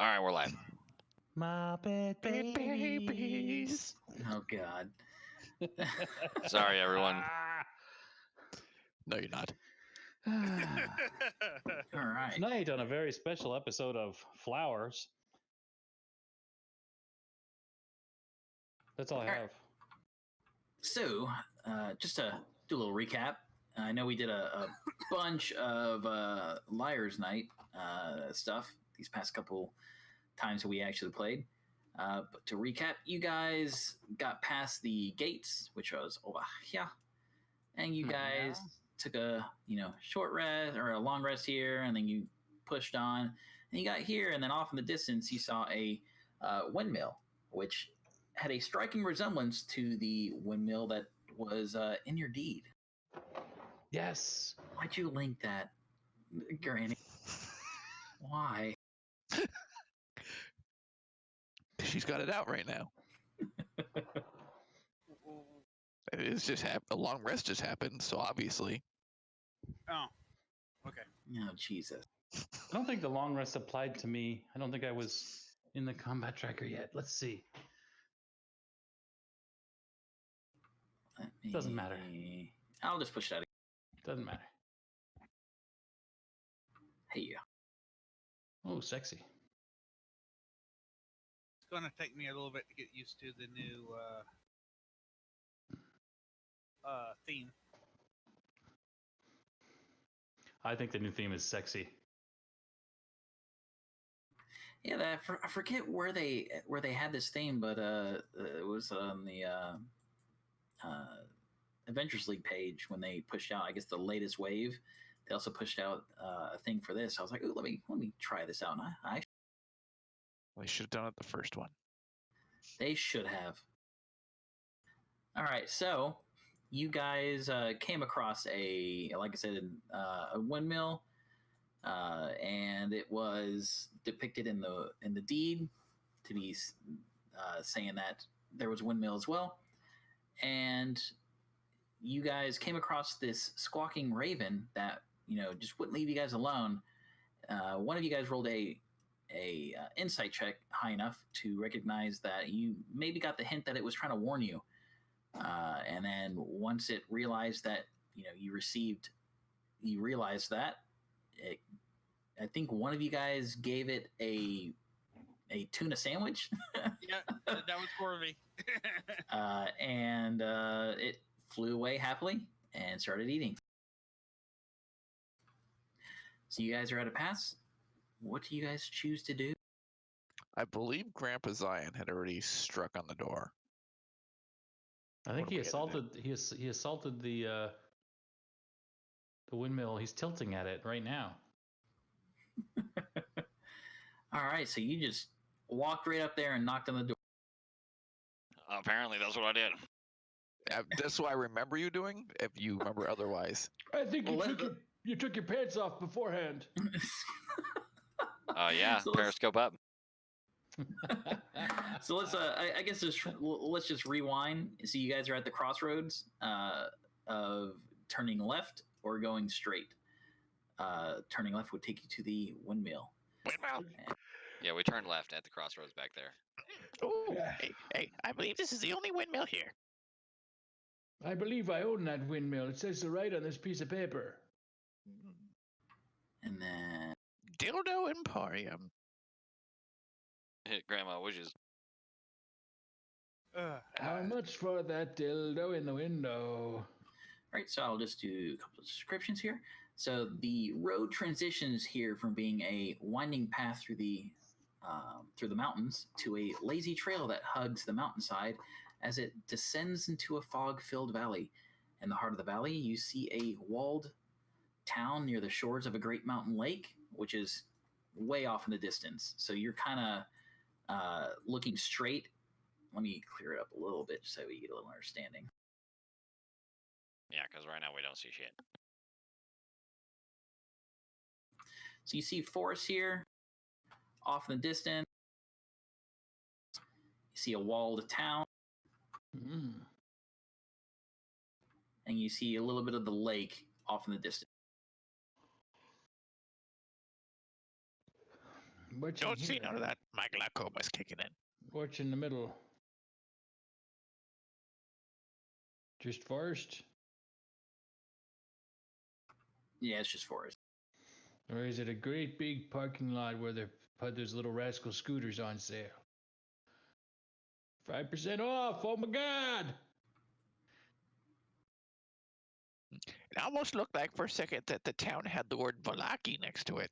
All right, we're live. Muppet Babies. Oh, God. Sorry, everyone. No, you're not. All right. Tonight on a very special episode of Flowers. That's all I right. have. So, just to do a little recap, I know we did a bunch of Liar's Night stuff these past couple times that we actually played. But to recap, you guys got past the gates, which was over here, and you guys took a short rest or a long rest here, and then you pushed on, and you got here, and then off in the distance you saw a windmill, which had a striking resemblance to the windmill that was in your deed. Yes. Why'd you link that, Granny? Why? She's got it out right now. It's just a long rest just happened, so obviously. Oh, okay. Oh, Jesus. I don't think the long rest applied to me. I don't think I was in the combat tracker yet. Let's see. Doesn't matter. I'll just push that again. Doesn't matter. Hey, Oh, sexy. It's going to take me a little bit to get used to the new theme. I think the new theme is sexy. Yeah, I forget where they had this theme, but it was on the Adventures League page when they pushed out, I guess, the latest wave. They also pushed out a thing for this. I was like, "Ooh, let me try this out." And They should have done it the first one. They should have. All right, so you guys came across like I said, a windmill, and it was depicted in the deed to be saying that there was a windmill as well, and you guys came across this squawking raven that just wouldn't leave you guys alone. One of you guys rolled a insight check high enough to recognize that you maybe got the hint that it was trying to warn you, and then once it realized that you realized that I think one of you guys gave it a tuna sandwich. Yeah, that was for me. And it flew away happily and started eating. So you guys are at a pass. What do you guys choose to do? I believe Grandpa Zion had already struck on the door. I think What are he we gonna assaulted. He assaulted the windmill. He's tilting at it right now. All right, so you just walked right up there and knocked on the door. Apparently, that's what I did. That's what I remember you doing, if you remember otherwise. I think Well, you took your pants off beforehand. Yeah, So Periscope up. So I guess let's just rewind. So you guys are at the crossroads of turning left or going straight. Turning left would take you to the windmill. Windmill. Yeah, we turned left at the crossroads back there. Oh, hey, I believe this is the only windmill here. I believe I own that windmill. It says so right on this piece of paper. And then Dildo Emporium. Hit Grandma Wishes. How much for that dildo in the window? right, so I'll just do a couple of descriptions here. So the road transitions here from being a winding path through the mountains to a lazy trail that hugs the mountainside as it descends into a fog-filled valley. In the heart of the valley, you see a walled town near the shores of a great mountain lake, which is way off in the distance. So you're kind of looking straight. Let me clear it up a little bit so we get a little understanding. Yeah, because right now we don't see shit. So you see forest here, off in the distance. You see a walled town. Mm. And you see a little bit of the lake off in the distance. What's in Don't see here? none of that. My glaucoma's kicking in. What's in the middle? Just forest? Yeah, it's just forest. Or is it a great big parking lot where they put those little rascal scooters on sale? 5% off! Oh my god! It almost looked like for a second that the town had the word Valaki next to it.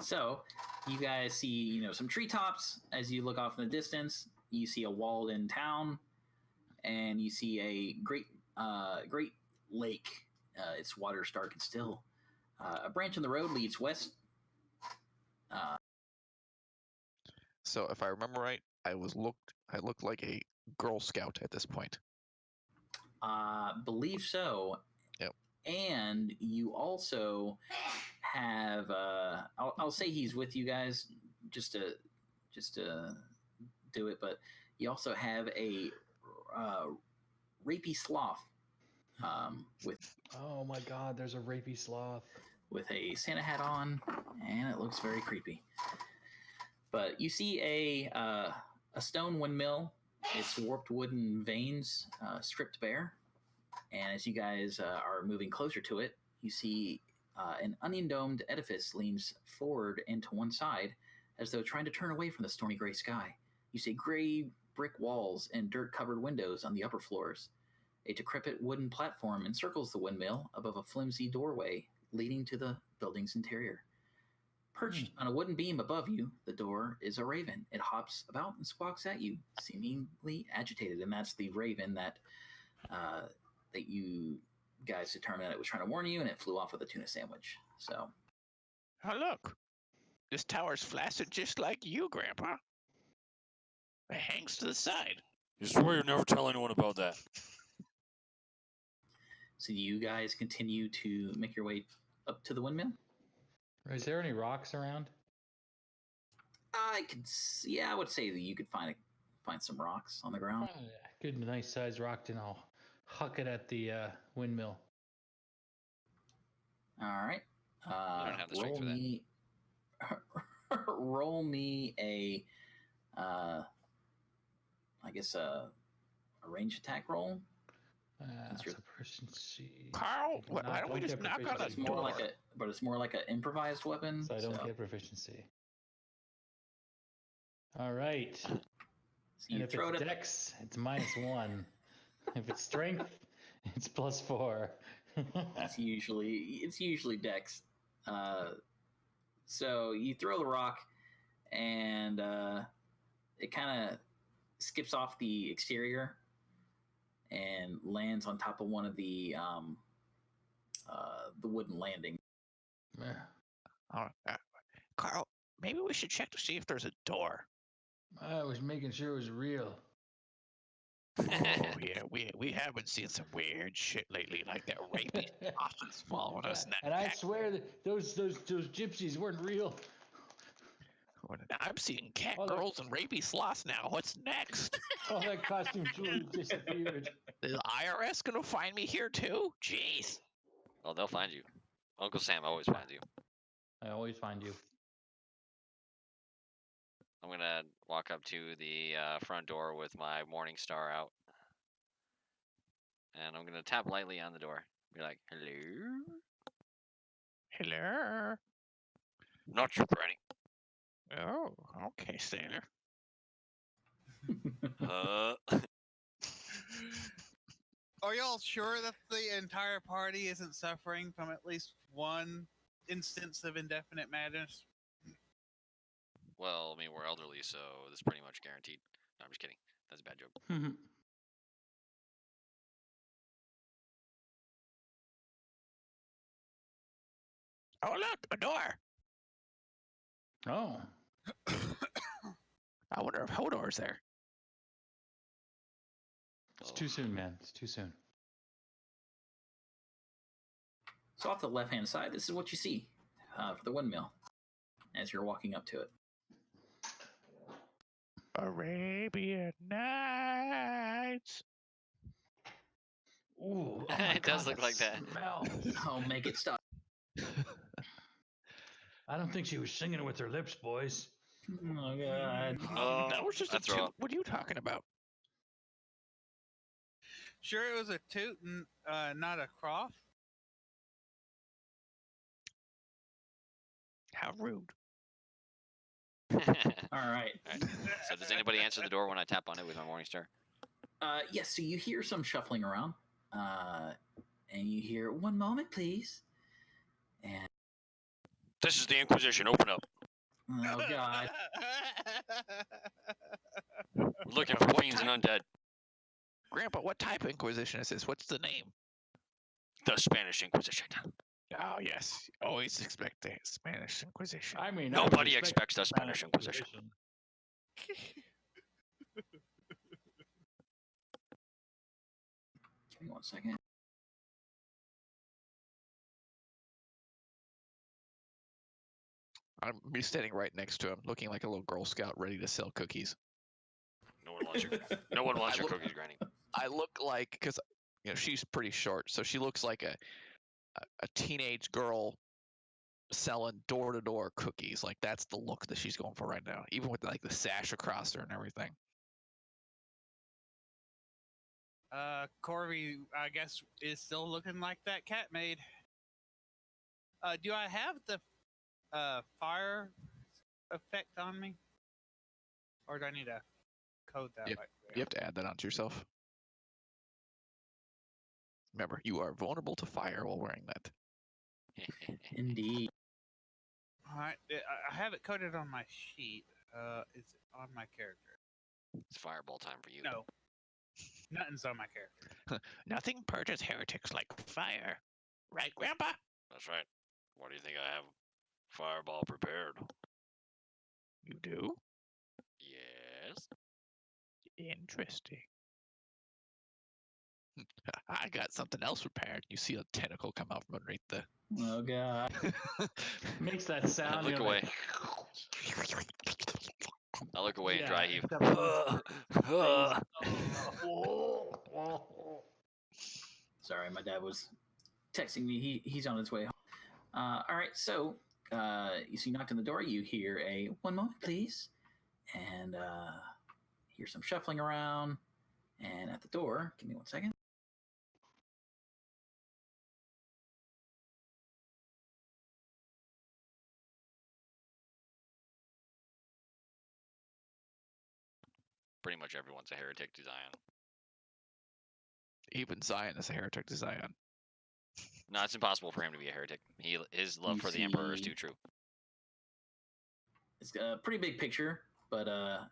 So, you guys see, some treetops as you look off in the distance. You see a walled-in town, and you see a great lake. Its water is dark and still. A branch in the road leads west. So if I remember right, I looked like a Girl Scout at this point. Believe so. Yep. And you also have. I'll say he's with you guys just to do it, but you also have a rapey sloth with Oh my god, there's a rapey sloth. a Santa hat on, and it looks very creepy. But you see a stone windmill. Its warped wooden vanes stripped bare. And as you guys are moving closer to it, you see an onion-domed edifice leans forward and to one side as though trying to turn away from the stormy gray sky. You see gray brick walls and dirt-covered windows on the upper floors. A decrepit wooden platform encircles the windmill above a flimsy doorway leading to the building's interior. Perched on a wooden beam above you, the door is a raven. It hops about and squawks at you, seemingly agitated, and that's the raven that you guys determined that it was trying to warn you, and it flew off with a tuna sandwich. So, Oh look, this tower's flaccid just like you, Grandpa. It hangs to the side. You swear you'll never tell anyone about that. so you guys continue to make your way up to the windmill. Is there any rocks around? I would say that you could find some rocks on the ground. Oh, yeah. Good, nice sized rock, and I'll huck it at the windmill. All right. don't have the strength Roll for that. me. Roll me a. I guess a range attack roll. That's your- a proficiency. Carl, why don't we just knock on But a it's more door? like an improvised weapon. So I don't get proficiency. All right. So And you if throw it's it. dex, it's -1. If it's strength, it's +4. It's usually dex. So you throw the rock, and it kind of skips off the exterior and lands on top of one of the wooden landing. Carl, maybe we should check to see if there's a door. I was making sure it was real. Oh yeah, we have been seeing some weird shit lately, like that rapey sausage following us. And I swear that those gypsies weren't real. I'm seeing cat Oh, girls and rapey sloths now. What's next? All that costume jewelry disappeared. Is the IRS gonna find me here too? Jeez. Well, they'll find you. Uncle Sam always finds you. I always find you. I'm gonna walk up to the front door with my morning star out, and I'm gonna tap lightly on the door. Be like, "Hello." Hello. Not your granny. Oh, okay, sailor. Are y'all sure that the entire party isn't suffering from at least one instance of indefinite madness? Well, I mean, we're elderly, so this is pretty much guaranteed. No, I'm just kidding. That's a bad joke. Oh look, a door. Oh. I wonder if Hodor's there. It's too soon, man. It's too soon. So off the left-hand side, this is what you see for the windmill as you're walking up to it. Arabian Nights. Ooh, It does look like that. Smell. I'll make it stop. I don't think she was singing it with her lips, boys. Oh god. That was just I a throw toot. up. What are you talking about? Sure, it was a toot and not a croft. How rude. All right. Alright. So does anybody answer the door when I tap on it with my morning star? Yes, so you hear some shuffling around, and you hear, "One moment, please." And This is the Inquisition. Open up. oh god, We're looking for fiends and undead. Grandpa, what type of Inquisition is this? What's the name? The Spanish Inquisition. Oh, yes. Always expect the Spanish Inquisition. I mean, Nobody expects the Spanish Inquisition. give me 1 second. I'm be standing right next to him, looking like a little Girl Scout ready to sell cookies. No one wants your. No one wants I your look- cookies, Granny. I look like, because she's pretty short, so she looks like a teenage girl selling door-to-door cookies. Like, that's the look that she's going for right now, even with like the sash across her and everything. Corby, I guess, is still looking like that cat maid. Do I have the fire effect on me? Or do I need to code that? Yep. Like, You have to add that onto yourself. Remember, you are vulnerable to fire while wearing that. Indeed. All right, I have it coded on my sheet. Is it on my character? It's fireball time for you. No, nothing's on my character. Nothing purges heretics like fire. Right, Grandpa? That's right. What do you think I have? Fireball prepared. You do? Yes. Interesting. I got something else prepared. You see a tentacle come out from underneath the. Oh god. Makes that sound. Look you're away. Like, I look away and dry heave. except for those- Sorry, my dad was texting me. He's on his way home. All right, so you see, knocked on the door. You hear a "one moment, please," and hear some shuffling around. And at the door, give me 1 second. Pretty much everyone's a heretic to Zion. Even Zion is a heretic to Zion. No, it's impossible for him to be a heretic. His love You for the Emperor is see- too true. It's a pretty big picture, but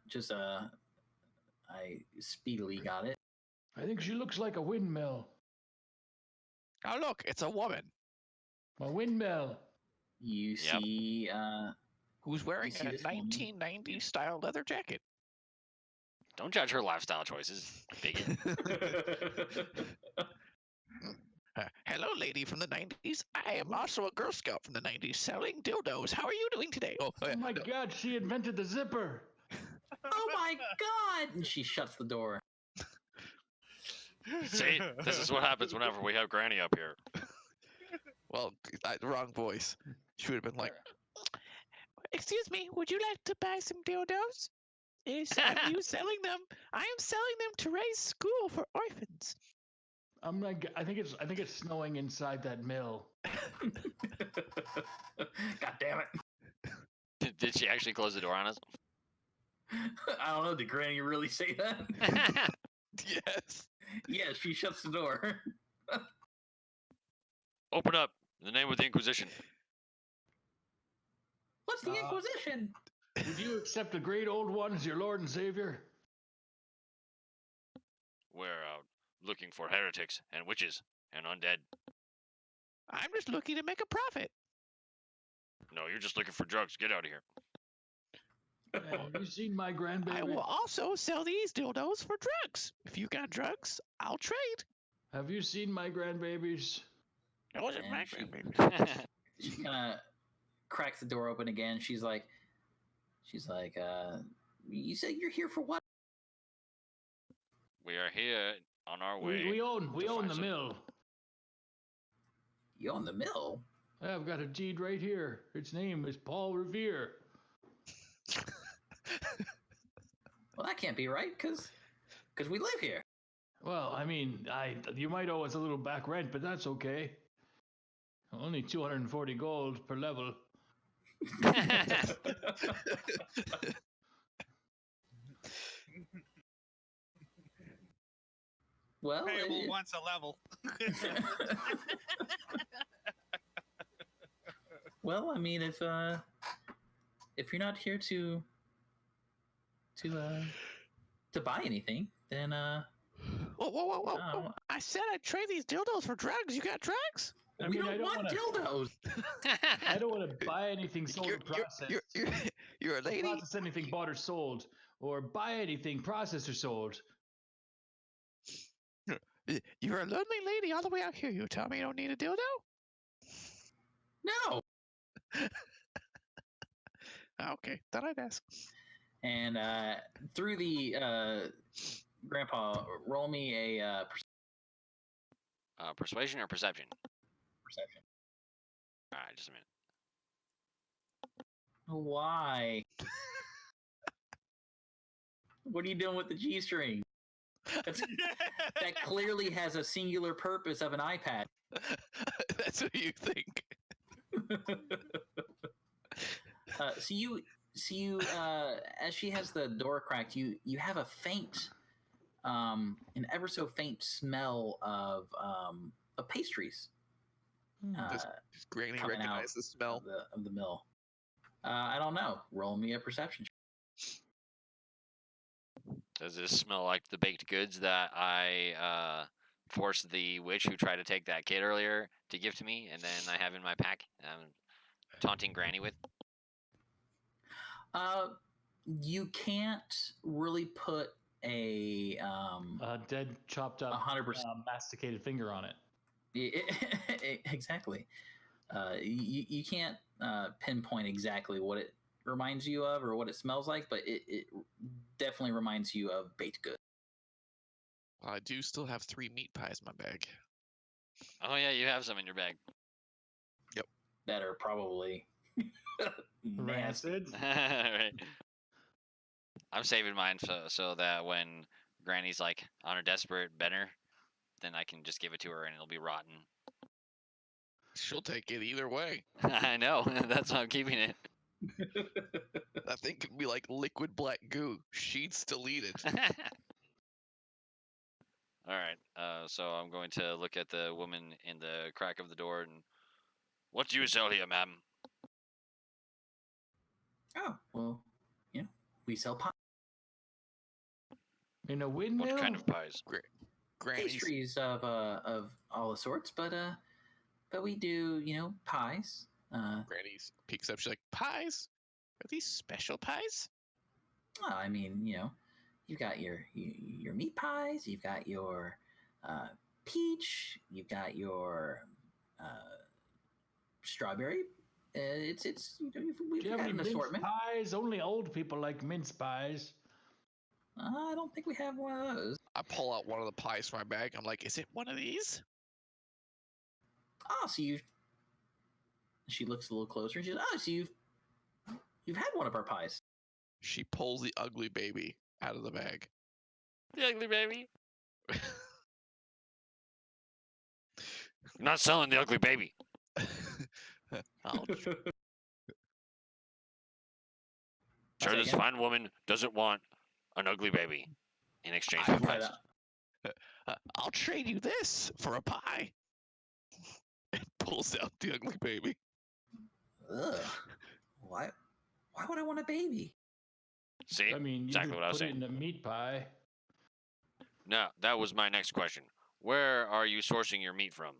just I speedily got it. I think she looks like a windmill. Oh, look, it's a woman A windmill. You Yep. see, who's wearing see a this woman? 1990s style leather jacket. Don't judge her lifestyle choices, bigot. Hello, lady from the 90s. I am also a Girl Scout from the 90s selling dildos. How are you doing today? Oh, Oh my God, she invented the zipper. oh my god! And she shuts the door. See, this is what happens whenever we have Granny up here. well, wrong voice. She would have been like, "Excuse me, would you like to buy some dildos? Are you selling them? I am selling them to raise school for orphans." I'm like, I think it's snowing inside that mill. God damn it! Did she actually close the door on us? I don't know. Did Granny really say that? Yes. Yeah, she shuts the door. Open up in the name of the Inquisition. What's the Inquisition? Would you accept the great old one as your Lord and Savior? We're looking for heretics and witches and undead. I'm just looking to make a profit. No, you're just looking for drugs. Get out of here. Have you seen my grandbaby? I will also sell these dildos for drugs. If you got drugs, I'll trade. Have you seen my grandbabies? Those are my And she- grandbabies. She kind of cracks the door open again. She's like, you said you're here for what? We are here on our way. We own to the find some- mill. You own the mill? I've got a deed right here. Its name is Paul Revere. Well, that can't be right, because we live here. Well, I mean, you might owe us a little back rent, but that's okay. Only 240 gold per level. Well, Payable once a level. well, I mean, if you're not here to buy anything, then Whoa. I said I'd trade these dildos for drugs. You got drugs? I we mean, don't want dildos. I don't want to buy anything sold or processed. You're a lady? Process anything bought or sold, or buy anything processed or sold. You're a lonely lady all the way out here. You tell me you don't need a dildo? No. Okay, thought I'd ask. And through the grandpa, roll me a Persuasion or perception? perception. All right, just a minute. Why? What are you doing with the G-string? That clearly has a singular purpose of an iPad. That's what you think. So you as she has the door cracked, you have a faint, an ever so faint smell of pastries. Does Granny coming out recognize the smell? of the mill. I don't know. Roll me a perception. Does this smell like the baked goods that I forced the witch who tried to take that kid earlier to give to me, and then I have in my pack, taunting Granny with? You can't really put a Dead, chopped up, 100%. Masticated finger on it. Exactly. You can't pinpoint exactly what it reminds you of or what it smells like, but it definitely reminds you of baked goods. I do still have 3 meat pies in my bag. Oh yeah, you have some in your bag. That are probably nasty. Rancid. Right. I'm saving mine so that when Granny's like on her desperate bender, then I can just give it to her and it'll be rotten. She'll take it either way. I know. That's why I'm keeping it. That thing could be like liquid black goo. She'd still eat it. All right. So I'm going to look at the woman in the crack of the door and, what do you sell here, ma'am? Oh, well, we sell pie. In a windmill? What kind of pies? Granny's Pastries of all the sorts, but we do pies. Granny's peeks up. She's like, pies? Are these special pies? Well, I mean, you've got your meat pies, you've got your peach, you've got your strawberry. It's we've Do you have got any an mince assortment. pies? Only old people like mince pies. I don't think we have one of those. I pull out one of the pies from my bag. I'm like, is it one of these? Oh, so she looks a little closer and she's, oh, so you've had one of our pies. She pulls the ugly baby out of the bag. The ugly baby. Not selling the ugly baby. Ouch. Sure, this again? fine woman doesn't want an ugly baby in exchange I for Try pies. that. I'll trade you this for a pie. And pulls out the ugly baby. Ugh. Why would I want a baby? See? I mean, you Exactly could what I was put saying. it in a meat pie. No, that was my next question. Where are you sourcing your meat from?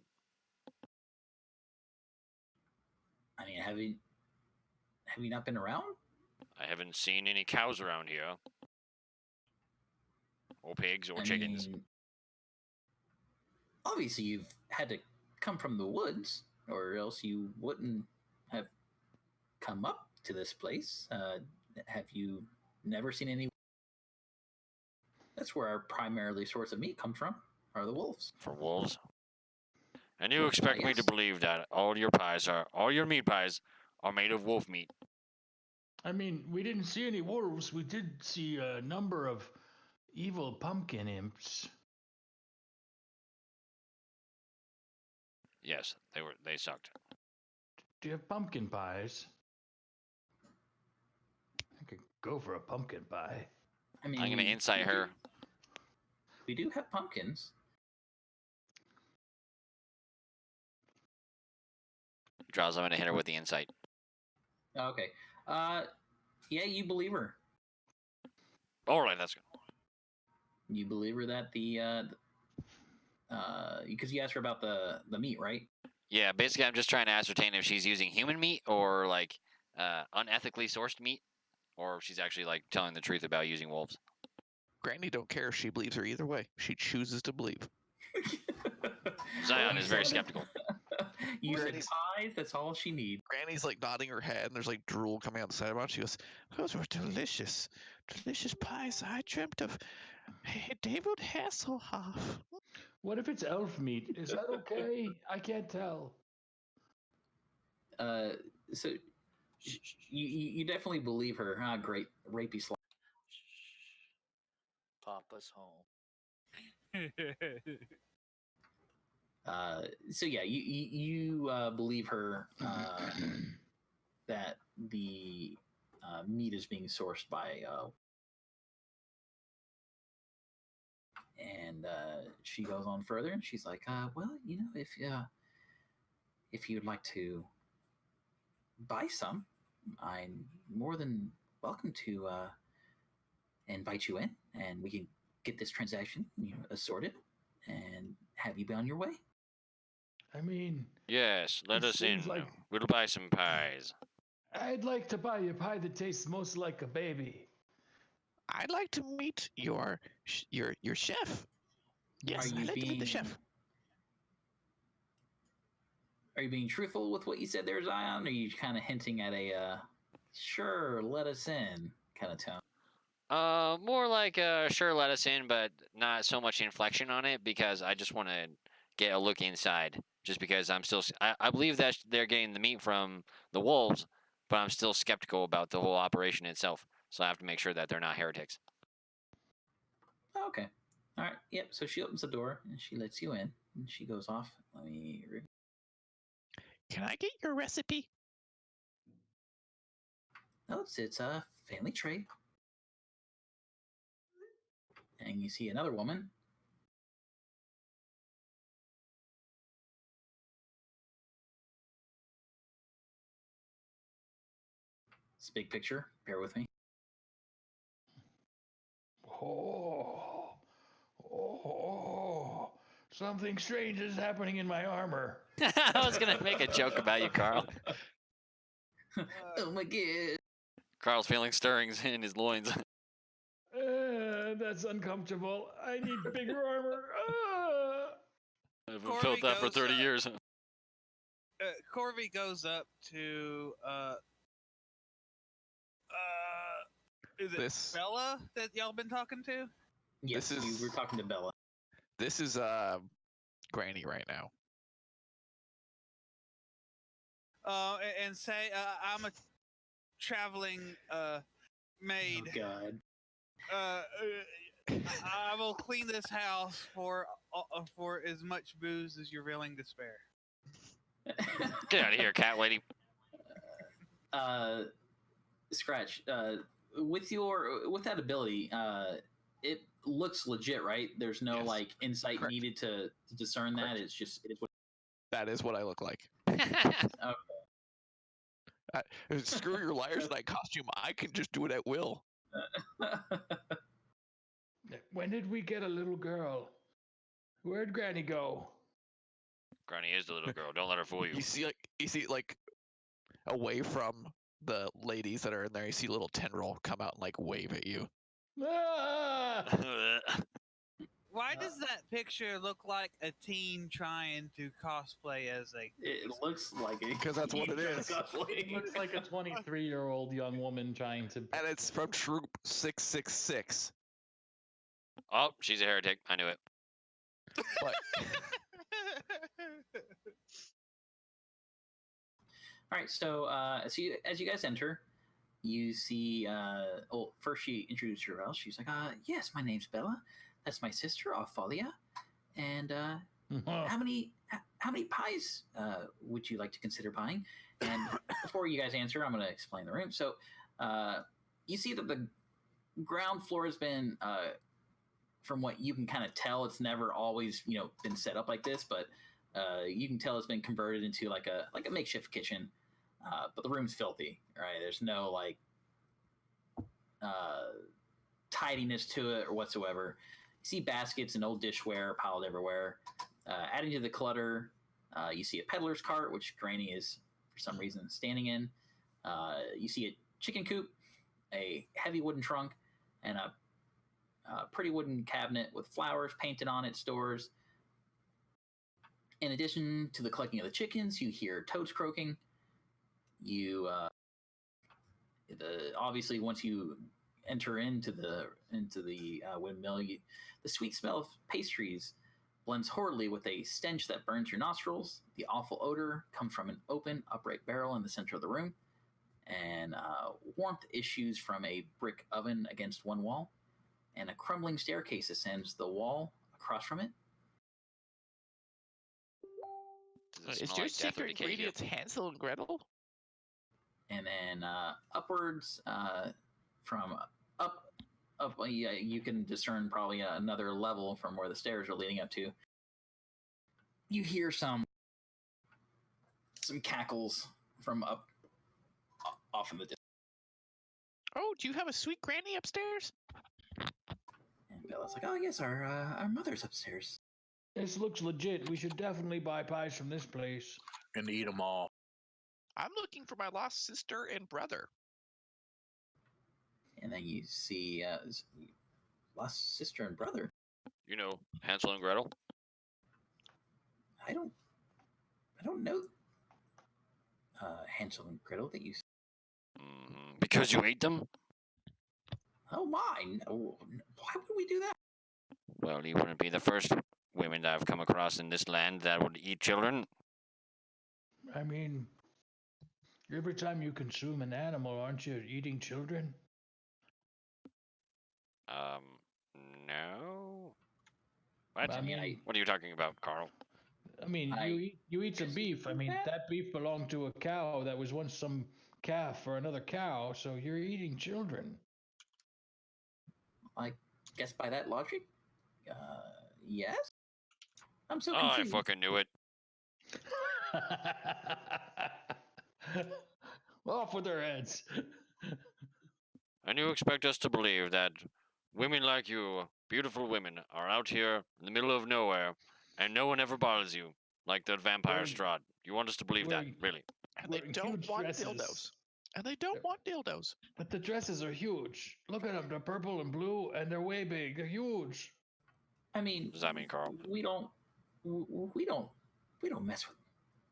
I mean, have you not been around? I haven't seen any cows around here. Or pigs or chickens. mean, obviously, you've had to come from the woods, or else you wouldn't have come up to this place. Have you never seen any? That's where our primarily source of meat comes from, are the wolves. For wolves. And you expect me to Yes. believe that all your meat pies are made of wolf meat? I mean, we didn't see any wolves. We did see a number of evil pumpkin imps. Yes, they sucked. Do you have pumpkin pies? I could go for a pumpkin pie. I mean, I'm gonna insight we her. We do have pumpkins. Drahzar, I'm gonna hit her with the insight. Okay. Yeah, you believe her. All right, that's good. You believe her that because you asked her about the meat, right? Yeah, basically, I'm just trying to ascertain if she's using human meat or like unethically sourced meat, or if she's actually like telling the truth about using wolves. Granny don't care if she believes her either way. She chooses to believe. Zion You is very said- skeptical. You said Granny's- pies. That's all she needs. Granny's like nodding her head, and there's like drool coming out the side of her mouth. She goes, "Those were delicious, delicious pies. I dreamt of David Hasselhoff." What if it's elf meat? Is that okay? I can't tell. So you definitely believe her. Ah, great rapey slap. Papa's home. So yeah, you believe her that the meat is being sourced by, and she goes on further, and she's like, well, if you'd like to buy some, I'm more than welcome to invite you in, and we can get this transaction assorted and have you be on your way. I mean, Yes, let It us in. seems like- We'll buy some pies. I'd like to buy a pie that tastes most like a baby. I'd like to meet your chef. Yes, Are I'd you like to meet the chef. Are you being truthful with what you said there, Zion? Or are you kind of hinting at a sure, let us in kind of tone? More like sure, let us in, but not so much inflection on it because I just want to get a look inside. Just because I believe that they're getting the meat from the wolves, but I'm still skeptical about the whole operation itself. So I have to make sure that they're not heretics. Oh, okay. All right. Yep. So she opens the door and she lets you in, and she goes off. Let me. Can I get your recipe? Oh, it's a family trade. And you see another woman. It's a big picture. Bear with me. Oh, something strange is happening in my armor. I was gonna make a joke about you, Carl. Oh my god. Carl's feeling stirrings in his loins. That's uncomfortable. I need bigger armor. I haven't Corby felt that for goes, 30 years. Corby goes up to is it This Bella that y'all been talking to? Yes, This is- you were talking to Bella. this is Granny right now. And say I'm a traveling maid. Oh god. I will clean this house for as much booze as you're willing to spare. Get out of here, cat lady. Scratch. With that ability, it looks legit, right? There's no Yes. like insight Correct. needed to discern that. Correct. It's what. That is what I look like. Screw your liar's night costume. I can just do it at will. When did we get a little girl? Where'd Granny go? Granny is the little girl. Don't let her fool you. You see like away from the ladies that are in there. You see little tendril come out and like wave at you. Ah! Why does that picture look like a teen trying to cosplay as a? It looks like it. 'Cause that's what it is. Looks like a 23-year-old young woman trying to. And it's from Troop 666. Oh, she's a heretic. I knew it. But All right, so as you guys enter, you see. First she introduced herself. She's like, "Yes, my name's Bella. That's my sister, Ophalia. And how many pies would you like to consider buying?" And before you guys answer, I'm going to explain the room. So you see that the ground floor has been, from what you can kind of tell, it's never always been set up like this, but you can tell it's been converted into like a makeshift kitchen. But the room's filthy, right? There's no like tidiness to it or whatsoever. You see baskets and old dishware piled everywhere. Adding to the clutter, you see a peddler's cart, which Granny is for some reason standing in. You see a chicken coop, a heavy wooden trunk, and a pretty wooden cabinet with flowers painted on its doors. In addition to the collecting of the chickens, you hear toads croaking. You obviously once you enter into the windmill, the sweet smell of pastries blends horribly with a stench that burns your nostrils. The awful odor comes from an open, upright barrel in the center of the room, and warmth issues from a brick oven against one wall, and a crumbling staircase ascends the wall across from it. Does it Is smell your like death or secret decay here? ingredients Hansel and Gretel? And then upwards from up, you can discern probably another level from where the stairs are leading up to. You hear some cackles from up off in the distance. Oh, do you have a sweet granny upstairs? And Bella's like, "Oh yes, our mother's upstairs." This looks legit. We should definitely buy pies from this place. And eat them all. I'm looking for my lost sister and brother. And then you see lost sister and brother. You know, Hansel and Gretel. I don't know Hansel and Gretel that you. Because you ate them? Oh my! No. Why would we do that? Well, you wouldn't be the first women that I've come across in this land that would eat children. I mean, every time you consume an animal, aren't you eating children? No. What? I mean, What are you talking about, Carl? I mean, you eat some beef. I mean, that beef belonged to a cow that was once some calf for another cow, so you're eating children. I guess by that logic, yes. I'm so Oh, I confused. fucking knew it. Off with their heads. And you expect us to believe that women like you, beautiful women, are out here in the middle of nowhere, and no one ever bothers you, like the vampire Wearing- Strahd. You want us to believe that, wearing- really? And they Wearing don't huge want dresses. dildos. And they don't want dildos. But the dresses are huge. Look at them. They're purple and blue, and they're way big. They're huge. I mean, What does that mean, Carl? we don't mess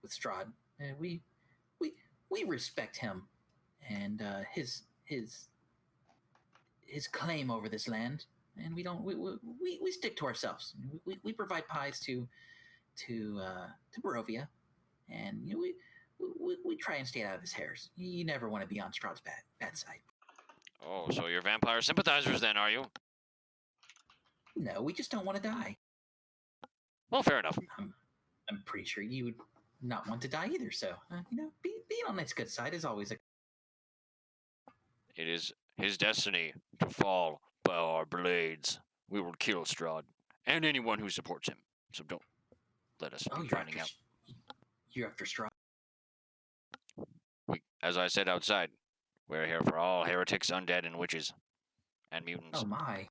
with Strahd. We respect him and his claim over this land, and we stick to ourselves. We provide pies to Barovia, and we try and stay out of his hairs. You never want to be on Strahd's bad side. Oh, so you're vampire sympathizers then, are you? No, we just don't want to die. Well, fair enough. I'm pretty sure you would not want to die either. So being on its good side is always a. It is his destiny to fall by our blades. We will kill Strahd and anyone who supports him. So don't let us be finding out. You're after Strahd. As I said outside, we're here for all heretics, undead, and witches, and mutants. Oh my.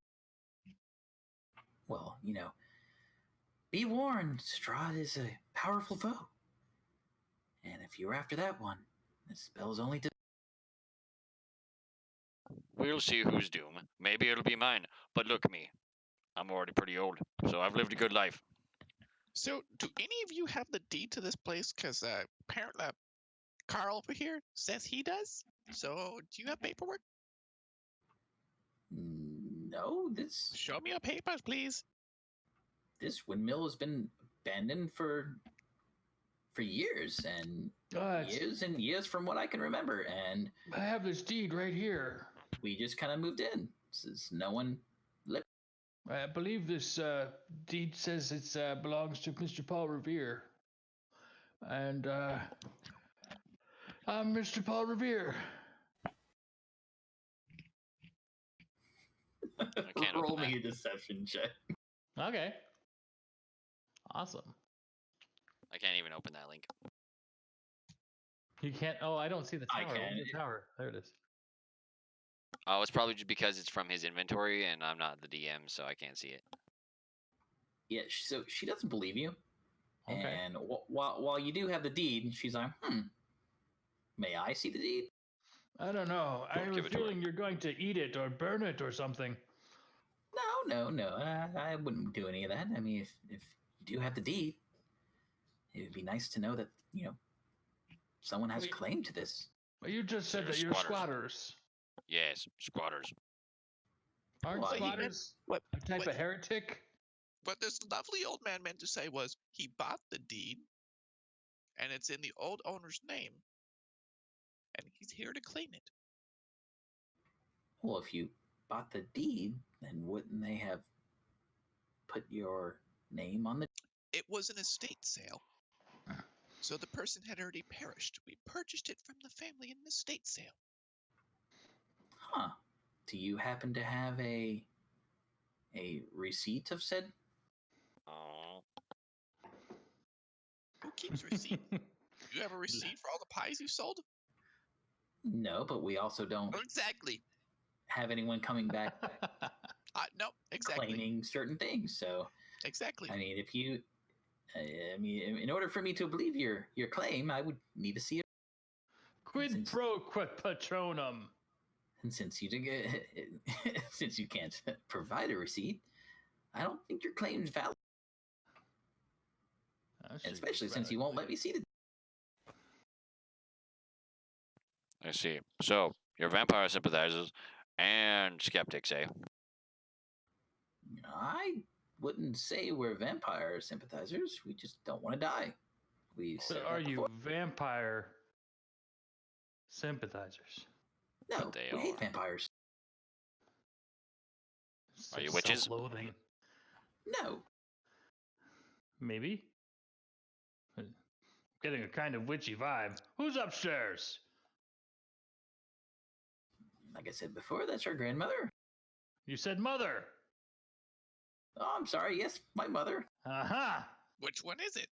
Well, be warned, Strahd is a powerful foe. And if you're after that one, the spell's only to. We'll see who's doom. Maybe it'll be mine. But look at me. I'm already pretty old, so I've lived a good life. So, do any of you have the deed to this place? Because apparently Carl over here says he does. So, do you have paperwork? No, Show me your papers, please. this windmill has been abandoned for years and it's- years and years from what I can remember, and I have this deed right here. we just kind of moved in. Since no one lived. I believe this deed says it belongs to Mr. Paul Revere. And I'm Mr. Paul Revere. I can't Roll open me a that. deception check. Okay. Awesome. I can't even open that link. You can't. Oh, I don't see the I tower. can. Where's the tower? There it is. Oh, it's probably just because it's from his inventory, and I'm not the DM, so I can't see it. Yeah, so she doesn't believe you. Okay. And while you do have the deed, she's like, may I see the deed? I don't know. I have Give a it to her. feeling you're going to eat it or burn it or something. No. I wouldn't do any of that. I mean, if you do have the deed, it would be nice to know that, someone has Wait. claim to this. Well, you just said They're that you're squatters. squatters. Yes, squatters. Aren't Well, squatters What? a type of heretic? What this lovely old man meant to say was he bought the deed, and it's in the old owner's name, and he's here to claim it. Well, if you bought the deed, then wouldn't they have put your name on the? It was an estate sale. So the person had already perished. We purchased it from the family in an estate sale. Huh? Do you happen to have a receipt of said? Oh, Who keeps receipt? You have a receipt for all the pies you sold? No, but we also don't Exactly. have anyone coming back No, exactly. claiming certain things. So, Exactly. I mean, if you, I mean, in order for me to believe your claim, I would need to see it. Quid pro quid patronum. And since you didn't since you can't provide a receipt, I don't think your claim's valid. Especially since you won't let me see the. I see. So, you're vampire sympathizers and skeptics, eh? I wouldn't say we're vampire sympathizers. We just don't want to die. We've said So that are you before. vampire sympathizers? No, But they we hate are. vampires. Are you Such witches? self-loathing. No. Maybe. Getting a kind of witchy vibe. Who's upstairs? Like I said before, that's our grandmother. You said mother. Oh, I'm sorry. Yes, my mother. Aha. Which one is it?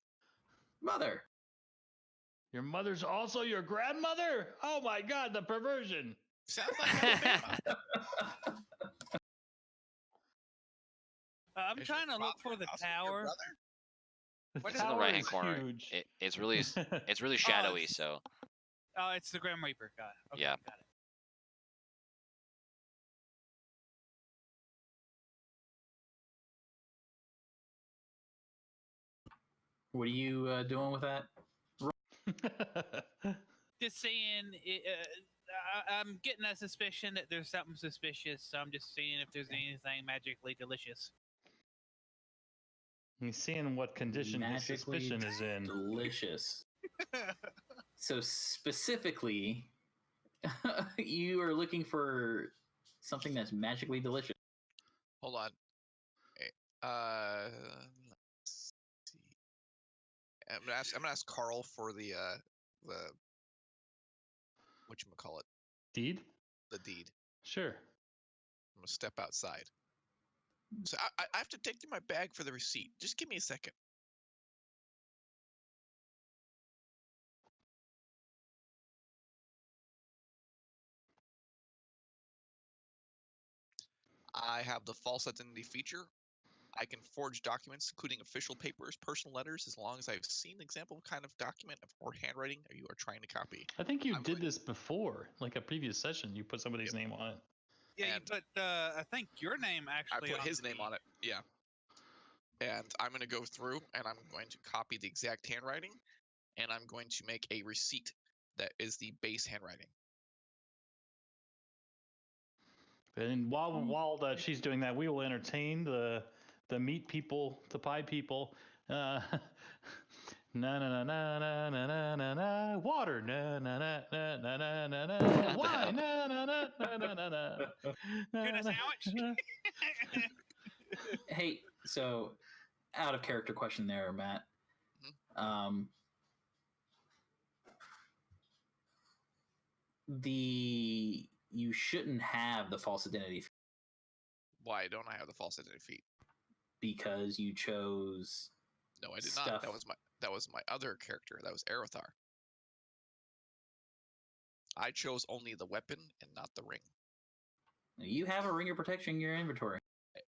Mother. Your mother's also your grandmother? Oh my god, the perversion. Sounds like Alabama. I'm Is trying your to look for father the also your tower. brother? The What is It's in the tower right hand is corner. huge. It's really shadowy, so Oh, it's the Grim Reaper. Got it. Okay, Yeah. got it. What are you doing with that? Just seeing. I'm getting a suspicion that there's something suspicious, so I'm just seeing if there's anything magically delicious. He's seeing what condition his Magically suspicion is in. delicious. So specifically, you are looking for something that's magically delicious. Hold on. Let's see. I'm gonna ask Carl for the whatchamacallit, Deed? the deed. Sure. I'm gonna step outside. So I have to take my bag for the receipt. Just give me a second. I have the false identity feature. I can forge documents, including official papers, personal letters, as long as I've seen an example of kind of document or handwriting you are trying to copy. I think you I'm did going- this before, like a previous session. You put somebody's name on it. Yeah, you And- put I think your name I actually. put his name on it. Yeah. And I'm going to go through and I'm going to copy the exact handwriting and I'm going to make a receipt that is the base handwriting. And while she's doing that, we will entertain the meat people, the pie people, Na na na na na na na na na. Water. Na na na na na na na na. Wine. Na na na na na na na. Tuna sandwich. Hey, so out of character question there, Matt. You shouldn't have the false identity Why don't I have the false identity feat? because you chose. No, I did Stuff. not. That was my other character. That was Arathar. I chose only the weapon and not the ring. You have a ring of protection in your inventory.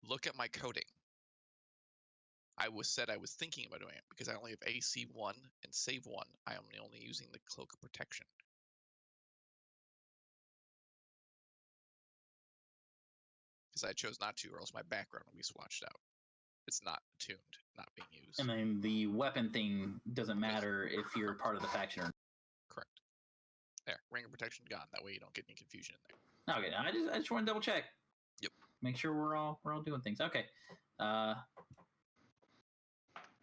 Look at my coding. I was thinking about doing it because I only have AC 1 and save 1. I am only using the cloak of protection. Because I chose not to, or else my background would be swatched out. It's not attuned, not being used. And then the weapon thing doesn't matter if you're part of the faction or not. Correct. There, ring of protection gone. That way you don't get any confusion in there. Okay, I just want to double check. Yep. Make sure we're all doing things. Okay.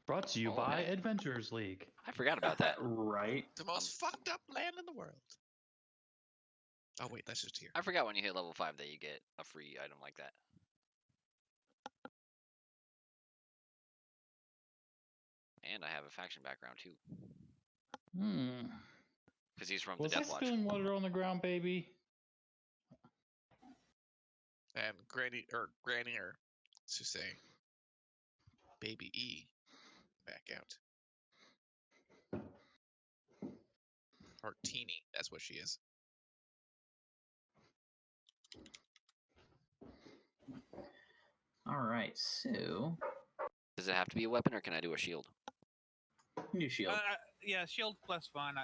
Brought to you by Adventurers League. I forgot about that. Right. The most fucked up land in the world. Oh wait, that's just here. I forgot when you hit level 5 that you get a free item like that. And I have a faction background too. Because he's from Was the I Death Watch. spilling water on the ground, baby? And Granny, or let's just say, Baby E, back out. Or Teeny, that's what she is. All right. So. Does it have to be a weapon, or can I do a shield? New shield. Yeah, shield +1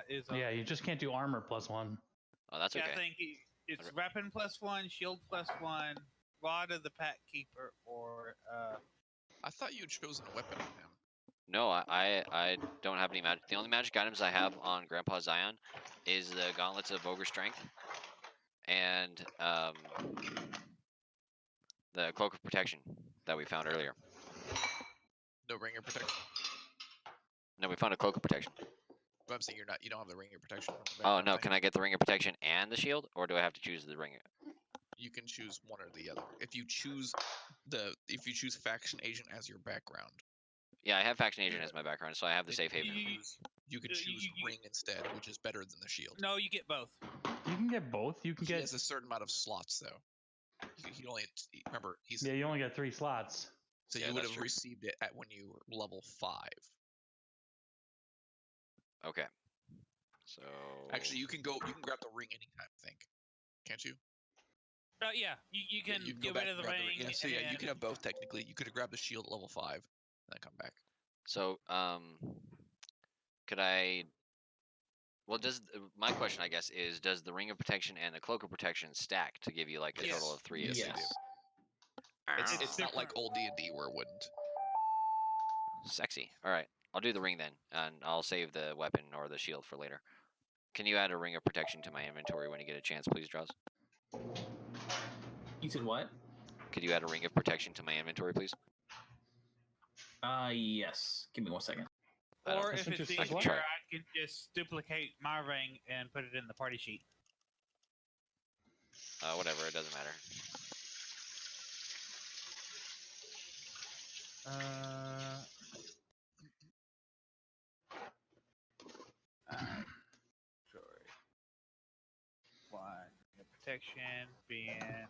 is. Yeah, you just can't do armor +1. Oh, that's Yeah, okay. I think it's weapon +1, shield +1, rod of the pack keeper, or I thought you had chosen a weapon on him. No, I don't have any magic. The only magic items I have on Grandpa Zion is the gauntlets of ogre strength and the cloak of protection that we found earlier. No ring of protection. No, we found a cloak of protection. But I'm saying you don't have the ring of protection. Oh no, can I get the ring of protection and the shield, or do I have to choose the ring? You can choose one or the other. If you choose faction agent as your background. Yeah, I have faction agent as my background, so I have the safe haven. You can choose ring instead, which is better than the shield. No, you get both. You can get both. You can He get. has a certain amount of slots though. He only remember he's. Yeah, you only get 3 slots. So Yeah, you would that's have true. received it at when you were level 5. Okay. So Actually, you can grab the ring anytime. I think, can't you? Yeah, you can go get back rid of and the grab ring. Yeah, so yeah, you can have both technically. You could have grabbed the shield at level 5, and then come back. So could I? Well, my question, I guess, is does the ring of protection and the cloak of protection stack to give you like a total of 3? Yes, Yes. they do. Ah, It's not like old D&D where it wouldn't. sexy. All right, I'll do the ring then, and I'll save the weapon or the shield for later. Can you add a ring of protection to my inventory when you get a chance, please, Draws? You said what? Could you add a ring of protection to my inventory, please? Yes. Give me 1 second. Or That's if what it's you said. easier, I can just duplicate my ring and put it in the party sheet. Whatever, it doesn't matter. Sorry. One protection being.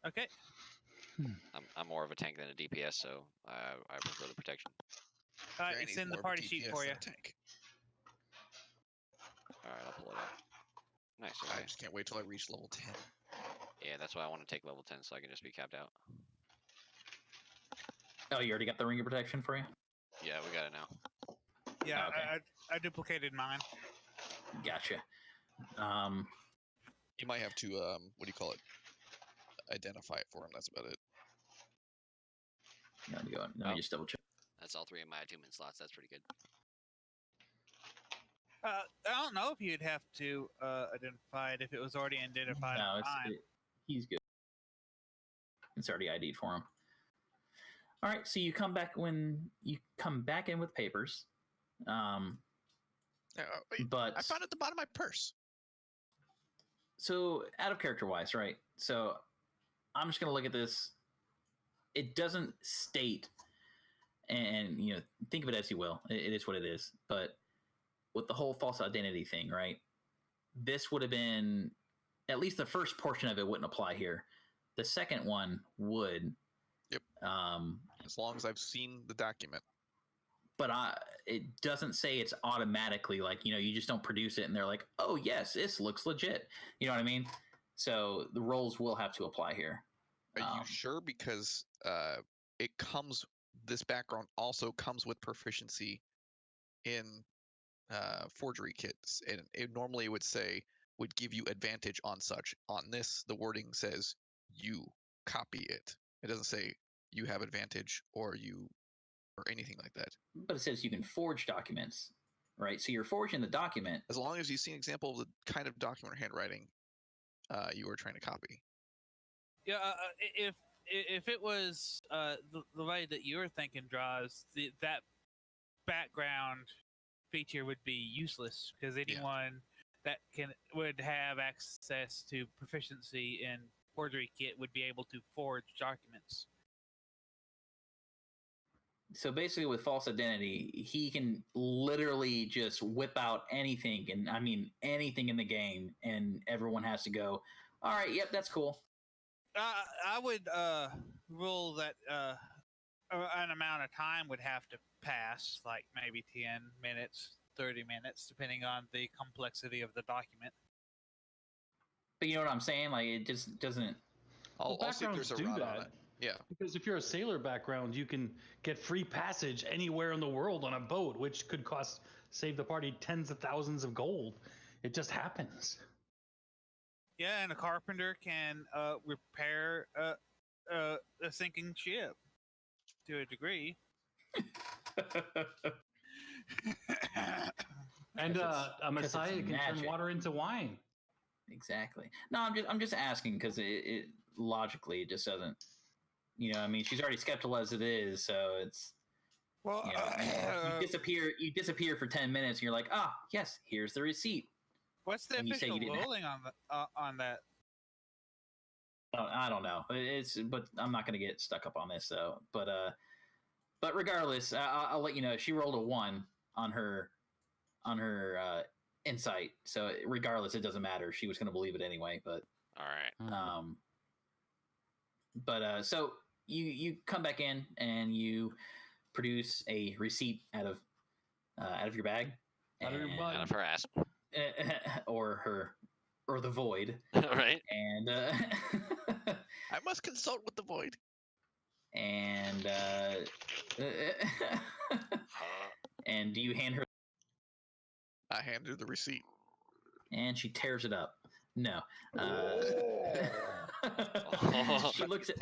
Okay. I'm more of a tank than a DPS, so I prefer the protection. It's in the party sheet for you. Tank. All right, I'll pull it out. Nice. I Okay. just can't wait till I reach level 10. Yeah, that's why I want to take level 10 so I can just be capped out. Oh, you already got the ring of protection for you? Yeah, we got it now. Yeah, Okay. I duplicated mine. Gotcha. You might have to what do you call it? Identify it for him. That's about it. Let me just double check. That's all 3 of my attunement slots. That's pretty good. I don't know if you'd have to identify it if it was already identified. No, he's good. It's already ID'd for him. All right, so you come back in with papers, Wait, but I found it at the bottom of my purse. so out of character wise, right? So I'm just gonna look at this. It doesn't state, and think of it as you will. It is what it is. But with the whole false identity thing, right? This would have been at least the first portion of it wouldn't apply here. The second one would. Yep. As long as I've seen the document. But it doesn't say it's automatically like, you just don't produce it and they're like, oh, yes, this looks legit. You know what I mean? So the roles will have to apply here. Are you sure? Because this background also comes with proficiency in forgery kits. And it normally would give you advantage on such. On this, the wording says you copy it. It doesn't say you have advantage or anything like that. But it says you can forge documents, right? So you're forging the document. As long as you see an example of the kind of document or handwriting you are trying to copy. Yeah, if it was the way that you were thinking, Draws, that background feature would be useless because anyone that would have access to proficiency in forgery kit would be able to forge documents. So basically, with false identity, he can literally just whip out anything, and I mean anything in the game, and everyone has to go, all right, yep, that's cool. I would rule that an amount of time would have to pass, like maybe 10 minutes, 30 minutes, depending on the complexity of the document. But you know what I'm saying? Like, it just doesn't... I'll see if there's a route on it. Yeah. Because if you're a sailor background, you can get free passage anywhere in the world on a boat, which could save the party tens of thousands of gold. It just happens. Yeah, and a carpenter can repair a sinking ship to a degree. And a messiah can turn water into wine. Exactly. No, I'm just asking because it logically it just doesn't. I mean, she's already skeptical as it is, so it's. Well, you disappear for 10 minutes, and you're like, yes, here's the receipt. What's the official ruling on that? I don't know. But I'm not going to get stuck up on this. So, but regardless, I'll let you know. She rolled a 1 on her insight. So regardless, it doesn't matter. She was going to believe it anyway. But all right. But so you come back in and you produce a receipt out of your bag, out of her ass, or the void. Right. And I must consult with the void. And and do you hand her? I hand her the receipt. And she tears it up. No. She looks at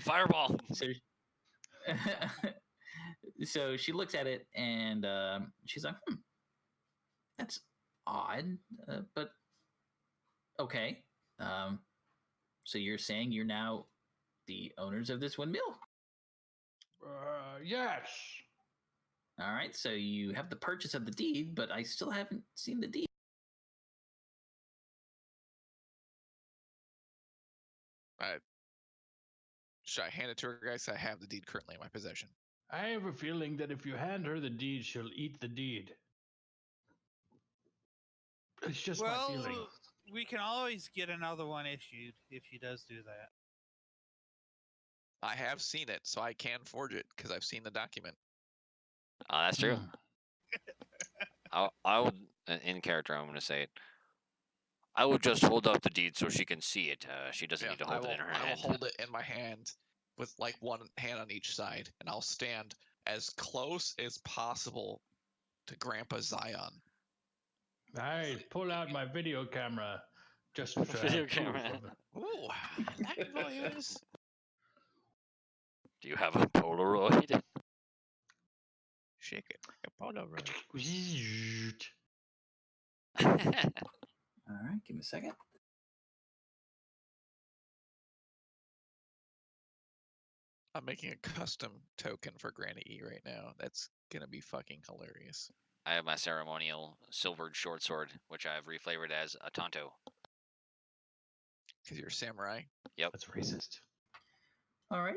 fireball. So she looks at it and she's like, that's odd, but okay. So you're saying you're now the owners of this windmill? Yes. All right, so you have the purchase of the deed, but I still haven't seen the deed. Should I hand it to her, guys? I have the deed currently in my possession. I have a feeling that if you hand her the deed, she'll eat the deed. It's just my feeling. We can always get another one issued if she does do that. I have seen it, so I can forge it because I've seen the document. Oh, that's true. I would, in character, I'm going to say it. I would just hold up the deed so she can see it. She doesn't need to hold it in her hand. I will hold it in my hand with like one hand on each side, and I'll stand as close as possible to Grandpa Zion. I pull out my video camera. Just video camera. Ooh, that boys. Do you have a Polaroid? Shake it like a Polaroid. All right, give me a second. I'm making a custom token for Granny E right now. That's gonna be fucking hilarious. I have my ceremonial silvered short sword, which I have reflavored as a Tonto. Because you're a samurai. That's racist. All right.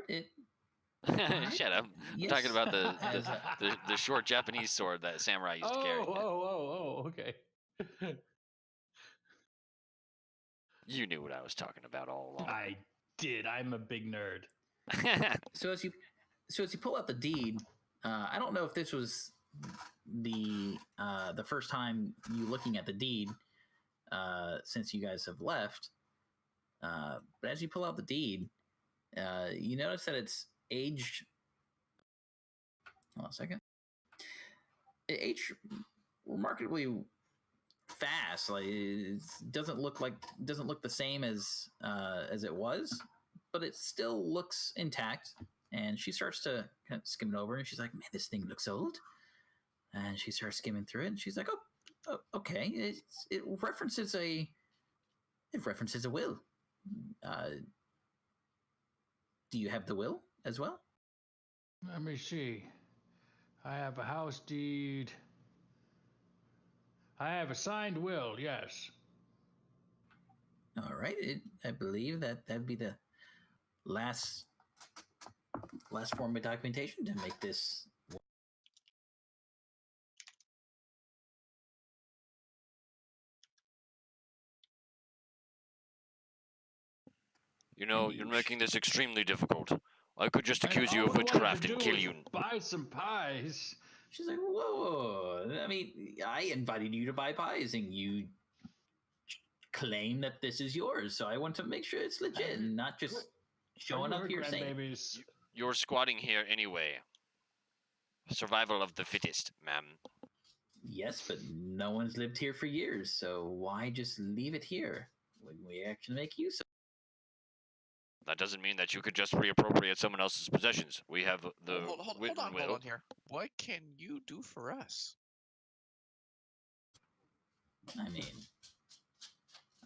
Alright, Shut up. I'm talking about the short Japanese sword that samurai used to carry. Okay. You knew what I was talking about all along. I did. I'm a big nerd. So as you pull out the deed, I don't know if this was the first time you looking at the deed since you guys have left. But as you pull out the deed, you notice that it's aged. Hold on a second. It aged remarkably fast. Like it doesn't look the same as it was, but it still looks intact. And she starts to kind of skim it over, and she's like, "Man, this thing looks old." And she starts skimming through it, and she's like, "Oh, okay. It references a will. Do you have the will as well?" Let me see. I have a house deed. I have a signed will, yes. All right. I believe that'd be the last form of documentation to make this. You know, you're making this extremely difficult. I could just And accuse you all of I wanted to witchcraft and do kill was you. Buy some pies. She's like, "Whoa! I mean, I invited you to buy pies, and you claim that this is yours. So I want to make sure it's legit and not just showing up here saying." Grandbabies. You're squatting here anyway. Survival of the fittest, ma'am. Yes, but no one's lived here for years, so why just leave it here when we actually make use of That doesn't mean that you could just reappropriate someone else's possessions. We have the Hold written on will. here. What can you do for us? it? I mean,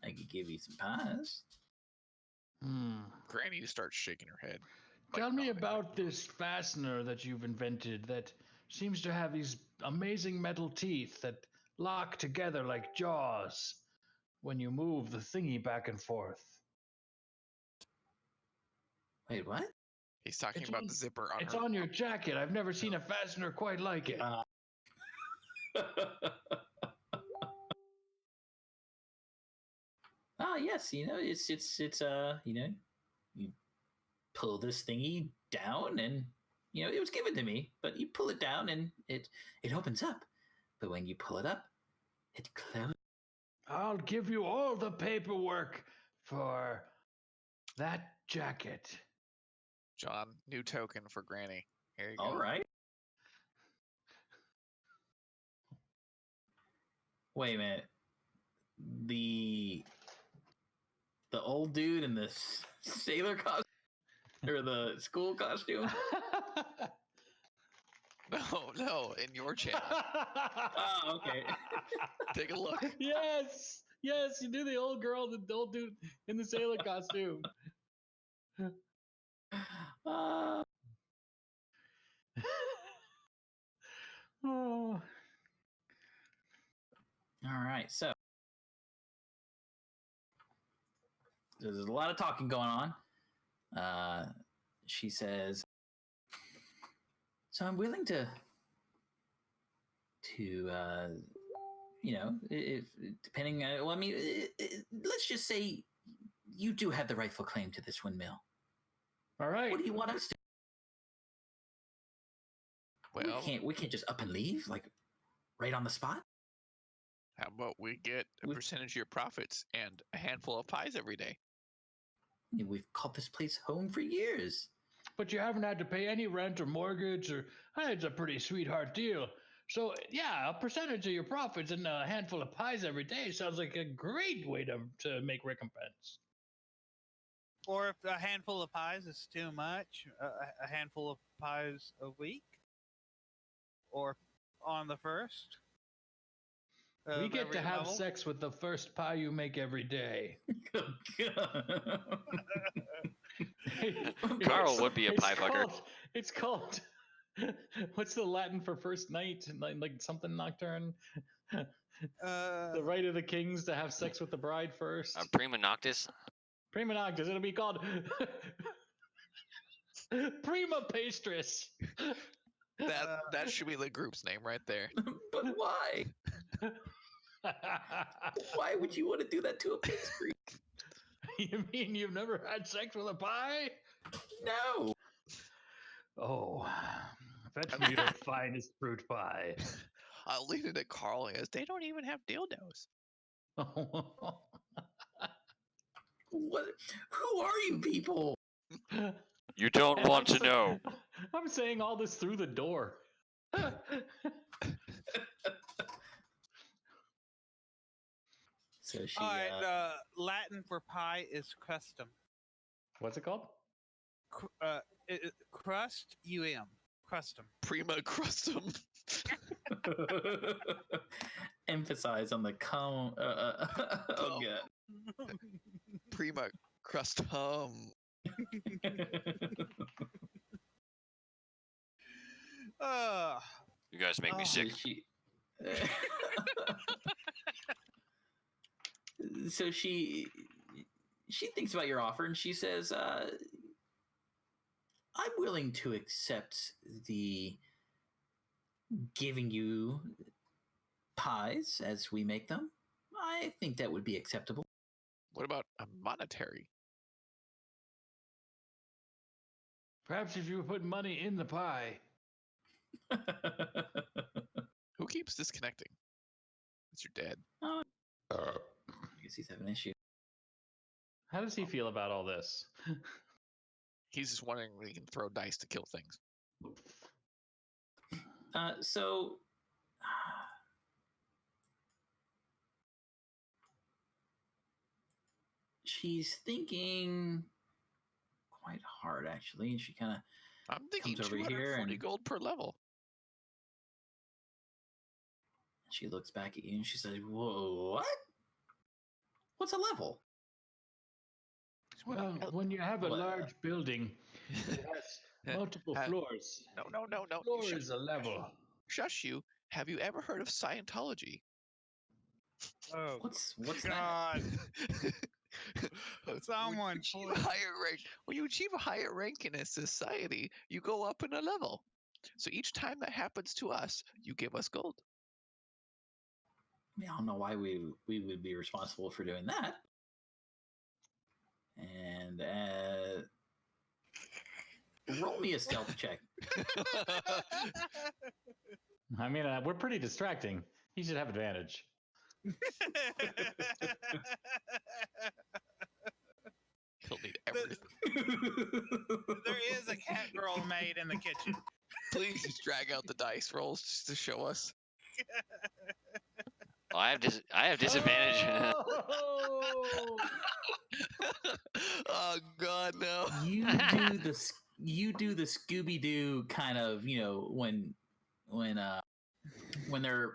I could give you some pies. Granny starts shaking her head. Tell me nodding, about this fastener that you've invented that seems to have these amazing metal teeth that lock together like jaws when you move the thingy back and forth. Wait, what? He's talking It's about on- the zipper on It's her. on your jacket. I've never seen a fastener quite like it. Yes, you pull this thingy down, and it was given to me, but you pull it down and it opens up. But when you pull it up, it closes. I'll give you all the paperwork for that jacket. John, new token for Granny. Here you go. All right. Wait a minute. The old dude in the sailor costume or the school costume? No, in your channel. Oh, okay. Take a look. Yes, you do the old girl, the old dude in the sailor costume. Uh, Oh. all right, so there's a lot of talking going on. She says, "So I'm willing to if depending on, well, I mean, let's just say you do have the rightful claim to this windmill. All right. What do you want us to? Well, We can't just up and leave like right on the spot. how about we get a percentage of your profits and a handful of pies every day? I mean, we've called this place home for years. But you haven't had to pay any rent or mortgage, or it's a pretty sweetheart deal. So yeah, a percentage of your profits and a handful of pies every day sounds like a great way to make recompense. Or if a handful of pies is too much, a handful of pies a week, or on the first. We get every to have level. sex with the first pie you make every day. Carl would be a pie fucker. It's called. What's the Latin for first night? Like something nocturne. The right of the kings to have sex with the bride first. Prima noctis. Prima noctis. It'll be called Prima pastris. That should be the group's name right there. But why? Why would you want to do that to a pastry? You mean you've never had sex with a pie? No. Oh, fetch me your finest fruit pie. I'll leave it at Carl as they don't even have dildos. What? Who are you people? You don't want to know. I'm saying all this through the door. So she. All right, Latin for pie is crustum. What's it called? Crust, crustum. Prima crustum. Emphasize on the cum. Oh god. Prima crustum. You guys make me sick. So she thinks about your offer and she says, "I'm willing to accept the giving you pies as we make them. I think that would be acceptable." What about a monetary? Perhaps if you put money in the pie. Who keeps disconnecting? It's your dad. I guess he's having an issue. How does he feel about all this? He's just wondering when he can throw dice to kill things. So she's thinking quite hard, actually, and she kind of I'm thinking comes over here 240 and- gold per level. she looks back at you and she says, "Whoa, what? What's a level?" Well, when you have a Well, large building that has multiple floors, No. floor is a level. Shush you. Have you ever heard of Scientology? Oh, What's God. Someone When you achieve a higher rank in a society, you go up in a level. So each time that happens to us, you give us gold. I don't know why we would be responsible for doing that. And roll me a stealth check. I mean, we're pretty distracting. He should have advantage. He'll need everything. There is a cat girl maid in the kitchen. Please just drag out the dice rolls just to show us. Well, I have disadvantage. Oh God, no! You do the Scooby Doo kind of, when they're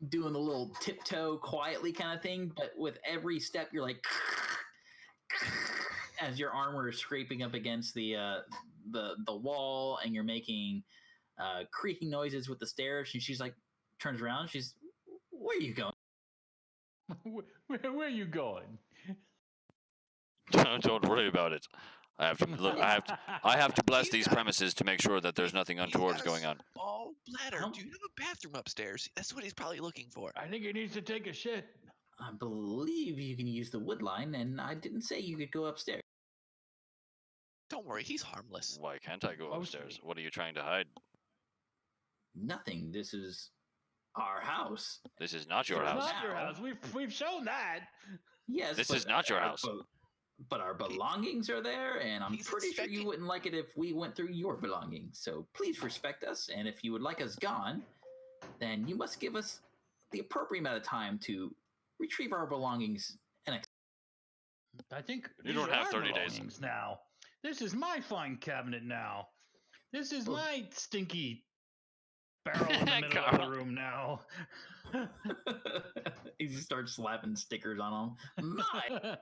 doing the little tiptoe quietly kind of thing, but with every step you're like as your armor is scraping up against the wall, and you're making creaking noises with the stairs. And she's like, turns around, she's, "Where are you going?" Where are you going? Don't worry about it. I have to look. I have to bless these premises to make sure that there's nothing untoward going on. Oh, bladder! Do you have a bathroom upstairs? That's what he's probably looking for. I think he needs to take a shit. I believe you can use the wood line, and I didn't say you could go upstairs. Don't worry, he's harmless. Why can't I go upstairs? What are you trying to hide? Nothing. This is our house. This is not your It's house. Not your house. We've shown that. Yes, This but is not your our house. But our belongings are there, and I'm He's pretty sure you expecting- wouldn't like it if we went through your belongings. So please respect us, and if you would like us gone, then you must give us the appropriate amount of time to retrieve our belongings. And I think You these don't are have our 30 days. belongings now. This is my fine cabinet now. This is Oh. my stinky barrel in the middle of the Carl. room now. he starts slapping stickers on them. My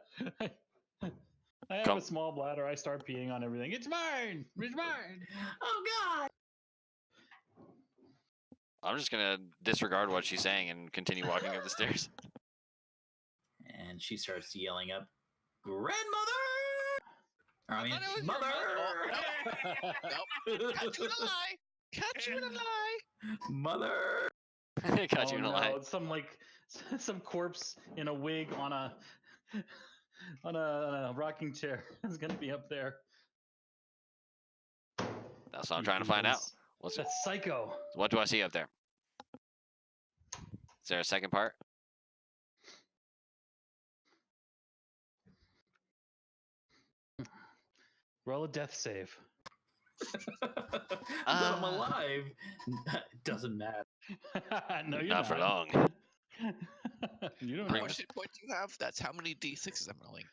I have Come. a small bladder. I start peeing on everything. It's mine. It's mine. Oh God! I'm just gonna disregard what she's saying and continue walking up the stairs. And she starts yelling up, "Grandmother!" Or, I mean, thought it was your mother! Nope. Catch you in a lie. Catch you in a lie. Mother! Got you in a lie. It's some corpse in a wig on a rocking chair is gonna be up there. That's what I'm You trying to find out. heathens. That's psycho. What do I see up there? Is there a second part? Roll a death save. But I'm alive. It doesn't matter. No, you're Not for long. You don't How know. much hit point do you have? That's how many d6s I'm rolling.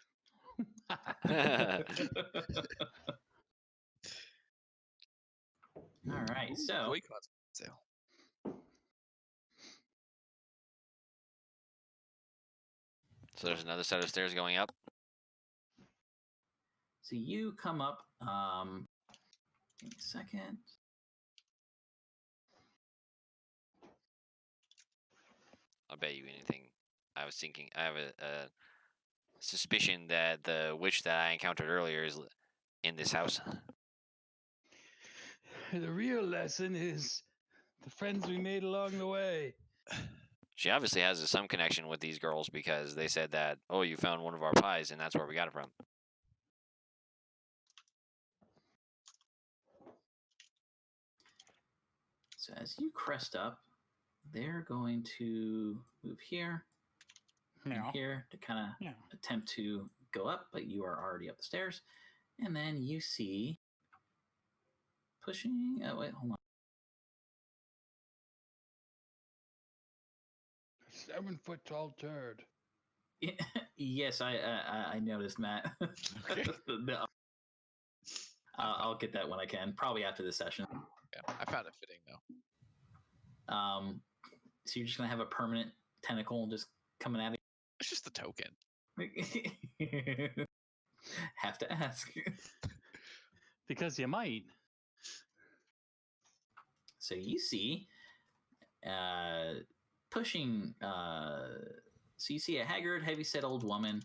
All right, so Boycott sale. So there's another set of stairs going up. you come up. Give me a second. I'll bet you anything. I was thinking. I have a suspicion that the witch that I encountered earlier is in this house. The real lesson is the friends we made along the way. She obviously has some connection with these girls because they said that, oh, you found one of our pies, and that's where we got it from. So as you crest up, they're going to move here and here to kind of attempt to go up, but you are already up the stairs. And then you see pushing. Oh, wait, hold on. 7-foot tall turd. Yes, I noticed, Matt. Okay. No. I'll get that when I can, probably after this session. Yeah, I found it fitting though. So you're just gonna have a permanent tentacle just coming at It's just a token. you. Have to ask. Because you might. So you see, pushing. So you see a haggard, heavy-set old woman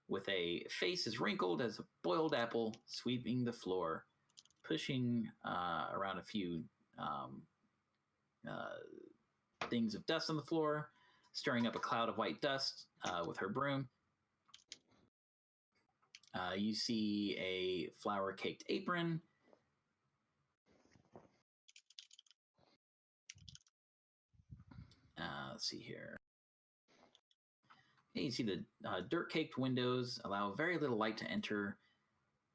with a face as wrinkled as a boiled apple, sweeping the floor, pushing around a few things of dust on the floor, stirring up a cloud of white dust with her broom. You see a flour-caked apron. Let's see here. You see the dirt-caked windows allow very little light to enter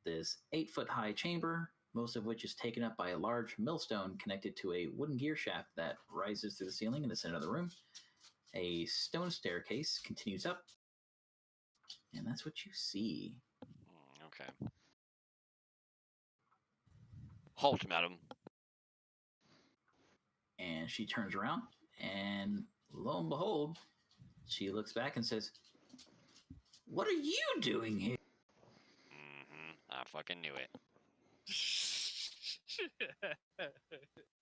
this 8-foot-high chamber, most of which is taken up by a large millstone connected to a wooden gear shaft that rises through the ceiling in the center of the room. A stone staircase continues up, and that's what you see. Okay. Halt, madam. And she turns around, and lo and behold, she looks back and says, "What are you doing here?" I fucking knew it.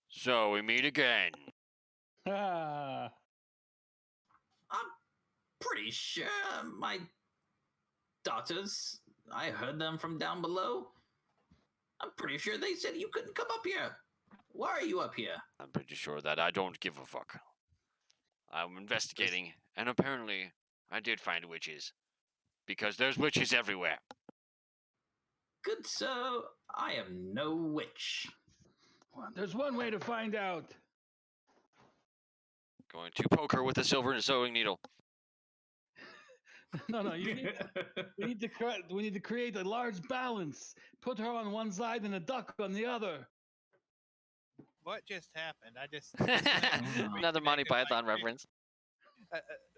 So we meet again. Ah. I'm pretty sure my daughters, I heard them from down below. I'm pretty sure they said you couldn't come up here. Why are you up here? I'm pretty sure that I don't give a fuck. I'm investigating, and apparently I did find witches. Because there's witches everywhere. Good sir, I am no witch. Well, there's one way to find out. Going to poke her with a silver sewing needle. No, we need to create a large balance. Put her on one side and a duck on the other. What just happened? I just Another Monty Python reference.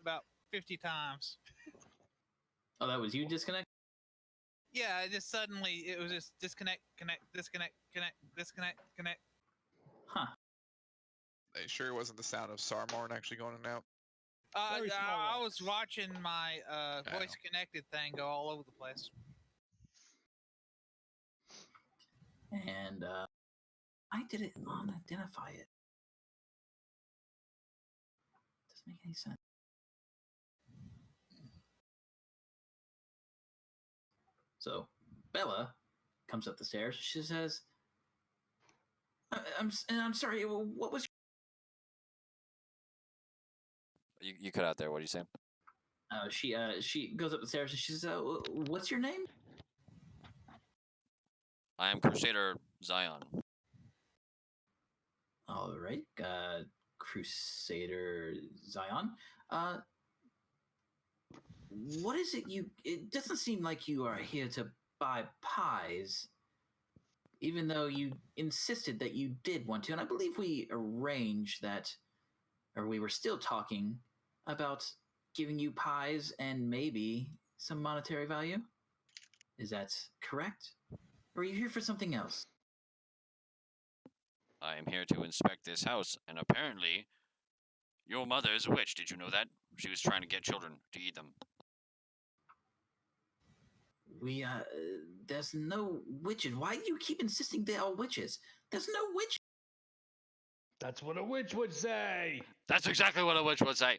About 50 times. Oh, that was you disconnect? Yeah, it just suddenly it was just disconnect, connect, disconnect, connect, disconnect, connect. Huh. Are you sure it wasn't the sound of Sarmorn actually going in and out? Very small I rocks. was watching my voice connected thing go all over the place. And I did it on identify it. Doesn't make any sense. So Bella comes up the stairs. She says, I'm sorry. What was? You cut out there. What do you say? She goes up the stairs and she says, "What's your name?" I am Crusader Zion. All right, Crusader Zion. What is it you? It doesn't seem like you are here to buy pies, even though you insisted that you did want to. And I believe we arranged that, or we were still talking about giving you pies and maybe some monetary value. Is that correct? Or are you here for something else? I am here to inspect this house, and apparently, your mother is a witch. Did you know that? She was trying to get children to eat them. We there's no witches. Why do you keep insisting they are witches? There's no witch. That's what a witch would say. That's exactly what a witch would say.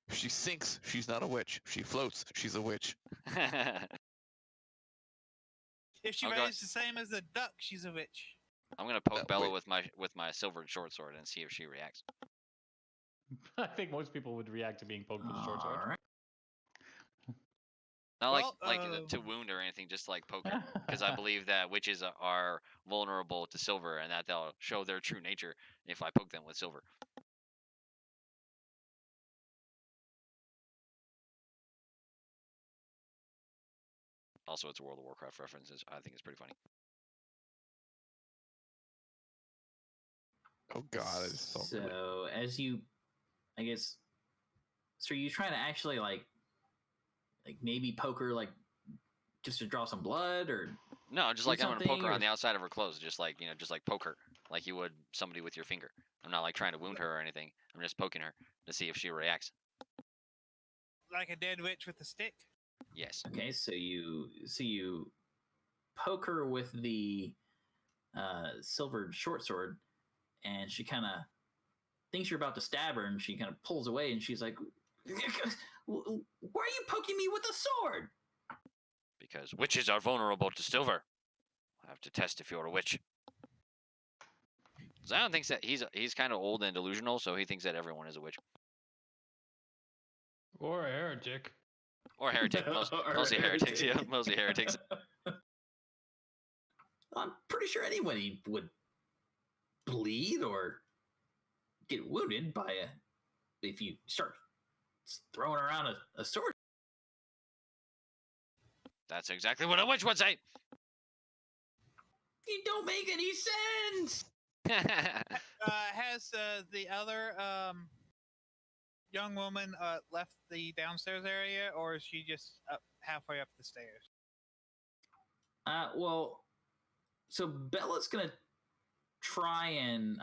If she sinks, she's not a witch. If she floats, she's a witch. If she I'll go- raised the same as a duck, she's a witch. I'm gonna poke Bella wait. with my silver short sword and see if she reacts. I think most people would react to being poked with a short sword. All right. Not Well, to wound or anything, just like poke her, because I believe that witches are vulnerable to silver, and that they'll show their true nature if I poke them with silver. Also, it's a World of Warcraft reference. I think it's pretty funny. Oh God, I just felt really... So as you, I guess, so are you trying to actually like maybe poke her like just to draw some blood or? No, just do like I'm gonna poke something, her or- on the outside of her clothes, just like just like poke her, like you would somebody with your finger. I'm not like trying to wound her or anything. I'm just poking her to see if she reacts. Like a dead witch with a stick. Yes. Okay, so you poke her with the silver short sword, and she kind of thinks you're about to stab her, and she kind of pulls away, and she's like, "Why are you poking me with a sword?" Because witches are vulnerable to silver. I have to test if you're a witch. Zion thinks that he's kind of old and delusional, so he thinks that everyone is a witch Or a heretic. or heretic. Or Mostly heretics. heretic. Yeah, mostly heretics. I'm pretty sure anybody would bleed or get wounded by if you start throwing around a sword. That's exactly what a witch would say. You don't make any sense. Has the other young woman left the downstairs area, or is she just up halfway up the stairs? Well, so Bella's gonna try and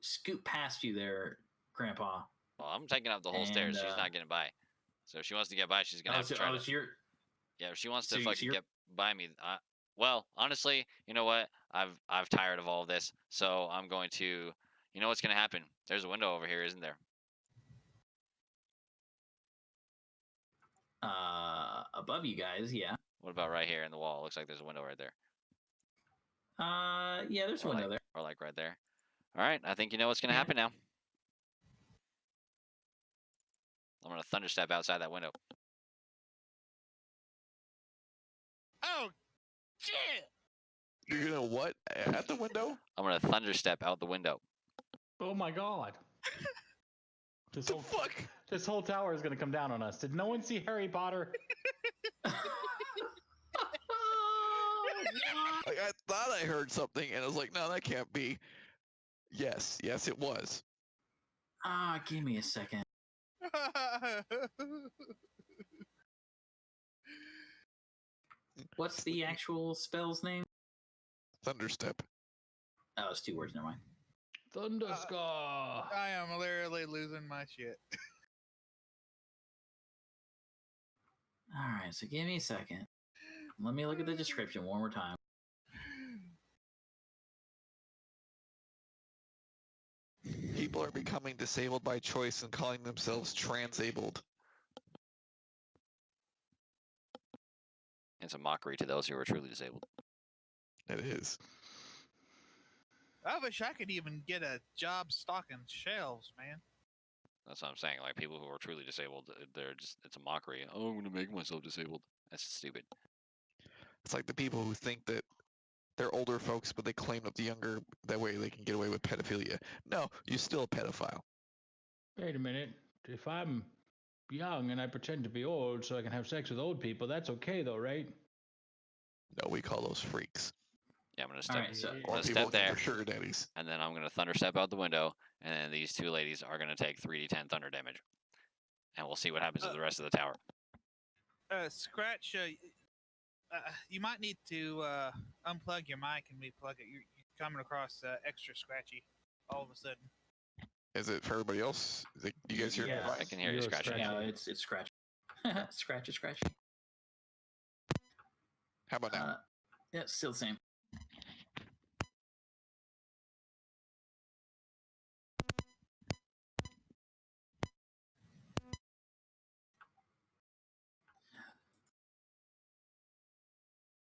scoot past you there, Grandpa. Well, I'm taking up the whole stairs. She's not getting by. So if she wants to get by, she's gonna have to try to. So you're Yeah, if she wants to so fucking you're- get by me. Well, honestly, you know what? I've tired of all of this. So I'm going to. You know what's gonna happen? There's a window over here, isn't there? above you guys, yeah. What about right here in the wall? Looks like there's a window right there. Yeah, there's a Or window like, there. or like right there. All right, I think you know what's gonna Yeah. happen now. I'm gonna thunderstep outside that window. Oh, shit! You're gonna what? At the window? I'm gonna thunderstep out the window. Oh my god. This What the whole, fuck? this whole tower is going to come down on us. Did no one see Harry Potter? Like, I thought I heard something, and I was like, no, that can't be. Yes, it was. Give me a second. What's the actual spell's name? Thunderstep. Oh, it's 2 words. Never mind. Thunderscar. I am literally losing my shit. All right, so give me a second. Let me look at the description one more time. People are becoming disabled by choice and calling themselves transabled. It's a mockery to those who are truly disabled. It is. I wish I could even get a job stocking shelves, man. That's what I'm saying. Like people who are truly disabled, they're just—it's a mockery. Oh, I'm gonna make myself disabled. That's stupid. It's like the people who think that they're older folks, but they claim that the younger, that way they can get away with pedophilia. No, you're still a pedophile. Wait a minute. If I'm young and I pretend to be old so I can have sex with old people, that's okay though, right? No, we call those freaks. Yeah, I'm gonna All step. right, so I'm Or gonna people step looking there, for sugar daddies. and then I'm gonna thunder step out the window, and then these two ladies are gonna take 3d10 thunder damage, and we'll see what happens to the rest of the tower. Scratch, you might need to unplug your mic and replug it. You're coming across extra scratchy all of a sudden. Is it for everybody else? Is it, you guys hear me Yeah. fine? I can hear you You're scratching. Yeah, it's scratchy. Scratchy. How about now? Yeah, it's still the same.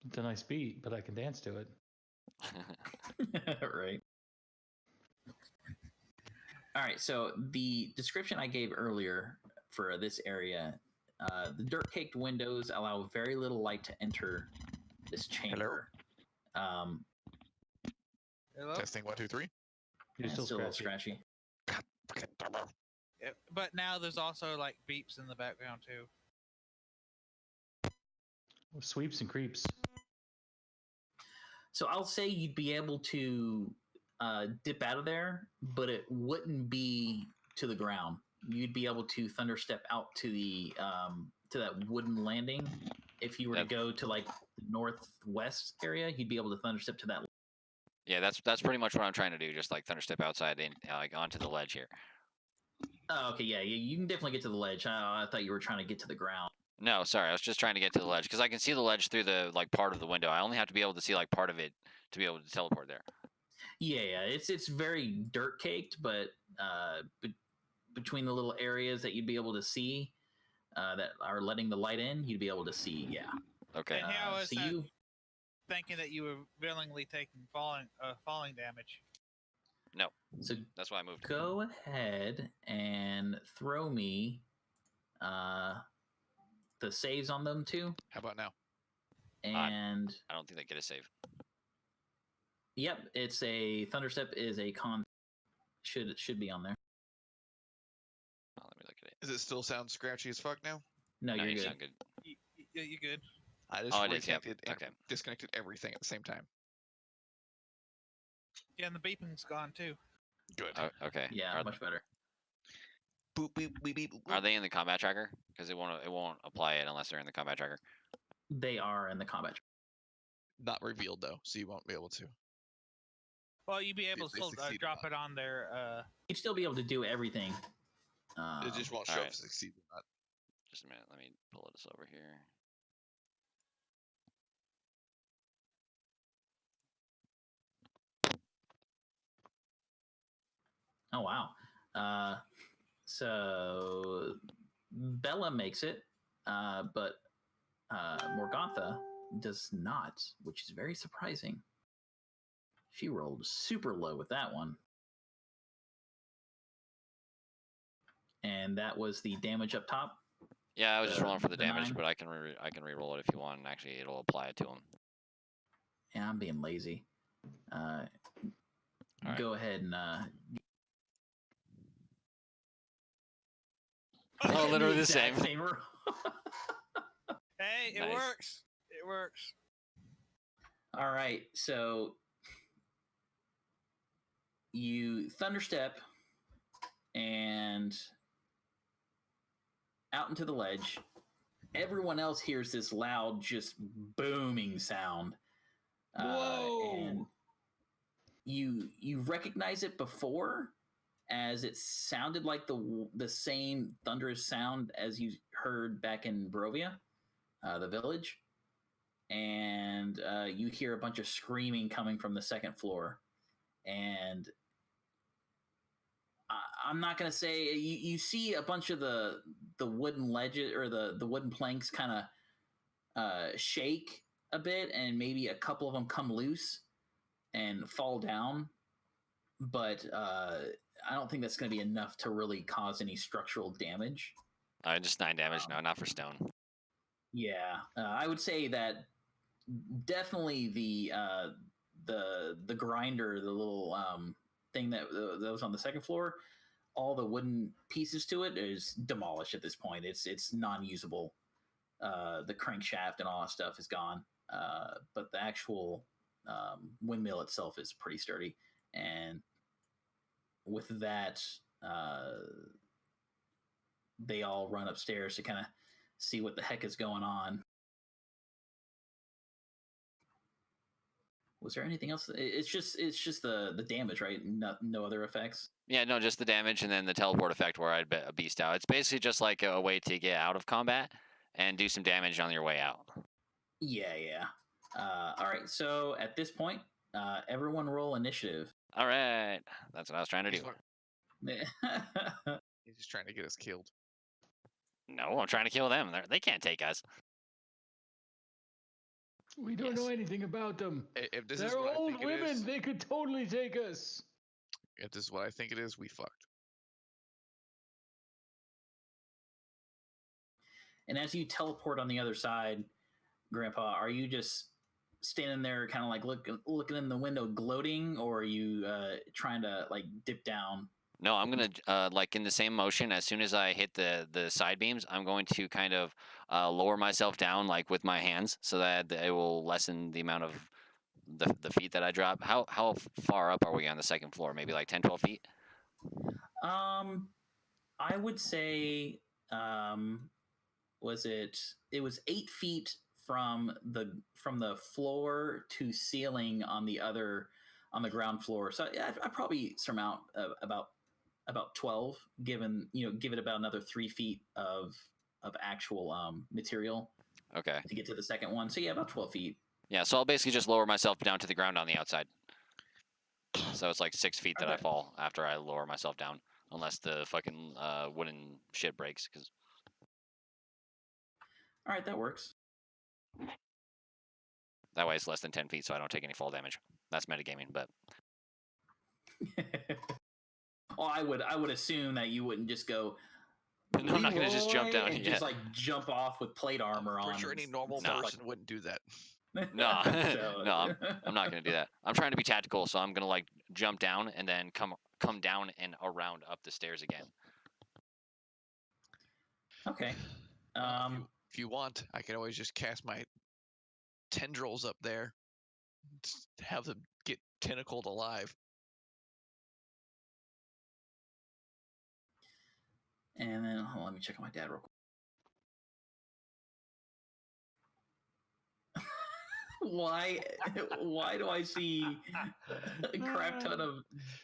It's a nice beat, but I can dance to it. Right. All right, so the description I gave earlier for this area, the dirt-caked windows allow very little light to enter this chamber. Hello? Testing 1, 2, 3. You're It's still still a little scratchy. scratchy. Fucking turbo. Yeah, but now there's also like beeps in the background too. Sweeps and creeps. So I'll say you'd be able to dip out of there, but it wouldn't be to the ground. You'd be able to thunder step out to the to that wooden landing. If you were to go to like the northwest area, you'd be able to thunder step to that. Yeah, that's pretty much what I'm trying to do. Just like thunder step outside and like onto the ledge here. Oh, okay, yeah, you can definitely get to the ledge. I thought you were trying to get to the ground. No, sorry, I was just trying to get to the ledge because I can see the ledge through the like part of the window. I only have to be able to see like part of it to be able to teleport there. Yeah, it's very dirt caked, but between the little areas that you'd be able to see that are letting the light in, you'd be able to see. Yeah. Okay. And here I was So you thinking that you were willingly taking falling damage. No, so that's why I moved. go ahead and throw me the saves on them too. How about now? And I don't think they get a save. yep, it's a thunderstep is a con. Should be on there. Oh, let me look at it. Does it still sound scratchy as fuck now? No, No, you're you good. sound good. You good? I just Oh, it is, yep. reconnected and Okay. disconnected everything at the same time. Yeah, and the beeping's gone too. Good. Okay. Yeah, much better. Boop, beep, beep, beep, Are boop. they in the combat tracker? Because it won't apply it unless they're in the combat tracker. They are in the combat. Not revealed though, so you won't be able to. Well, you'd be able If to they still succeed or drop not. it on their. You'd still be able to do everything. It just won't show alright. if it succeeds or not. Just a minute. Let me pull this over here. Oh wow. So Bella makes it, but Morgantha does not, which is very surprising. She rolled super low with that one. And that was the damage up top. Yeah, I was just rolling for the damage, 9. but I can re-roll it if you want. And actually, it'll apply it to him. Yeah, I'm being lazy. Alright. Go ahead and Oh, literally the exact same. roll. Hey, it Nice. works. It works. All right, so you thunderstep and out into the ledge. Everyone else hears this loud, just booming sound. Whoa! And you recognize it before, as it sounded like the same thunderous sound as you heard back in Barovia, the village. And you hear a bunch of screaming coming from the second floor. And I'm not gonna say you see a bunch of the wooden ledges or the wooden planks kind of shake a bit, and maybe a couple of them come loose and fall down. But I don't think that's going to be enough to really cause any structural damage. Just 9 damage. No, not for stone. Yeah, I would say that definitely the grinder, the little thing that was on the second floor, all the wooden pieces to it is demolished at this point. It's non-usable. The crankshaft and all that stuff is gone, but the actual windmill itself is pretty sturdy. And with that, they all run upstairs to kind of see what the heck is going on. Was there anything else? It's just the damage, right? No other effects. Yeah, no, just the damage and then the teleport effect where I'd a beast out. It's basically just like a way to get out of combat and do some damage on your way out. Yeah. All right. So at this point, everyone roll initiative. All right, that's what I was trying to do. He's just trying to get us killed. No, I'm trying to kill them. They can't take us. We don't know anything about them. If this They're is what I old think it women. is, They could totally take us. if this is what I think it is, we fucked. And as you teleport on the other side, Grandpa, are you just standing there, kind of like looking in the window, gloating, or are you trying to like dip down? No, I'm gonna like in the same motion. As soon as I hit the side beams, I'm going to kind of lower myself down like with my hands, so that it will lessen the amount of the feet that I drop. How far up are we on the second floor? Maybe like 10, 12 feet. I would say, it was 8 feet from the floor to ceiling on the ground floor. So yeah, I probably surmount about 12, given give it about another 3 feet of actual material. Okay. To get to the second one. So yeah, about 12 feet. Yeah, so I'll basically just lower myself down to the ground on the outside. So it's like 6 feet that I fall after I lower myself down, unless the fucking wooden shit breaks. Cause all right, that works. That way it's less than 10 feet, so I don't take any fall damage. That's metagaming, but. Well, I would assume that you wouldn't just go. No, I'm not gonna just jump down and just like jump off with plate armor on. For sure, any normal person wouldn't do that. No, no, I'm not gonna do that. I'm trying to be tactical, so I'm gonna like jump down and then come down and around up the stairs again. Okay. If you want, I can always just cast my tendrils up there, have them get tentacled alive. And then hold on, let me check on my dad real quick. Why do I see a crap ton of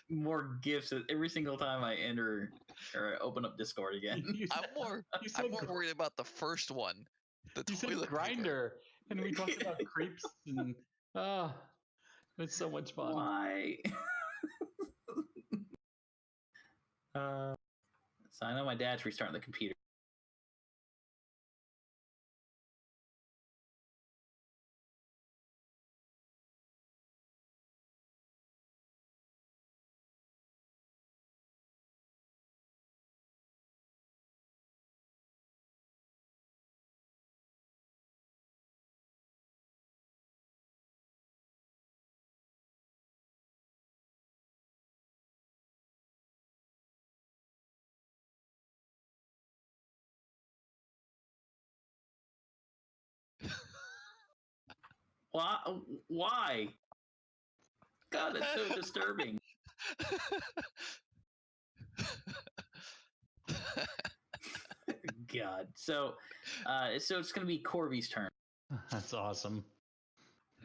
more gifts every single time I enter or I open up Discord again? I'm more worried about the first one. The toilet grinder, and we talked about creeps, and it's so much fun. Why? So I know my dad's restarting the computer. Why? God, it's so disturbing. God. So it's gonna be Corby's turn. That's awesome.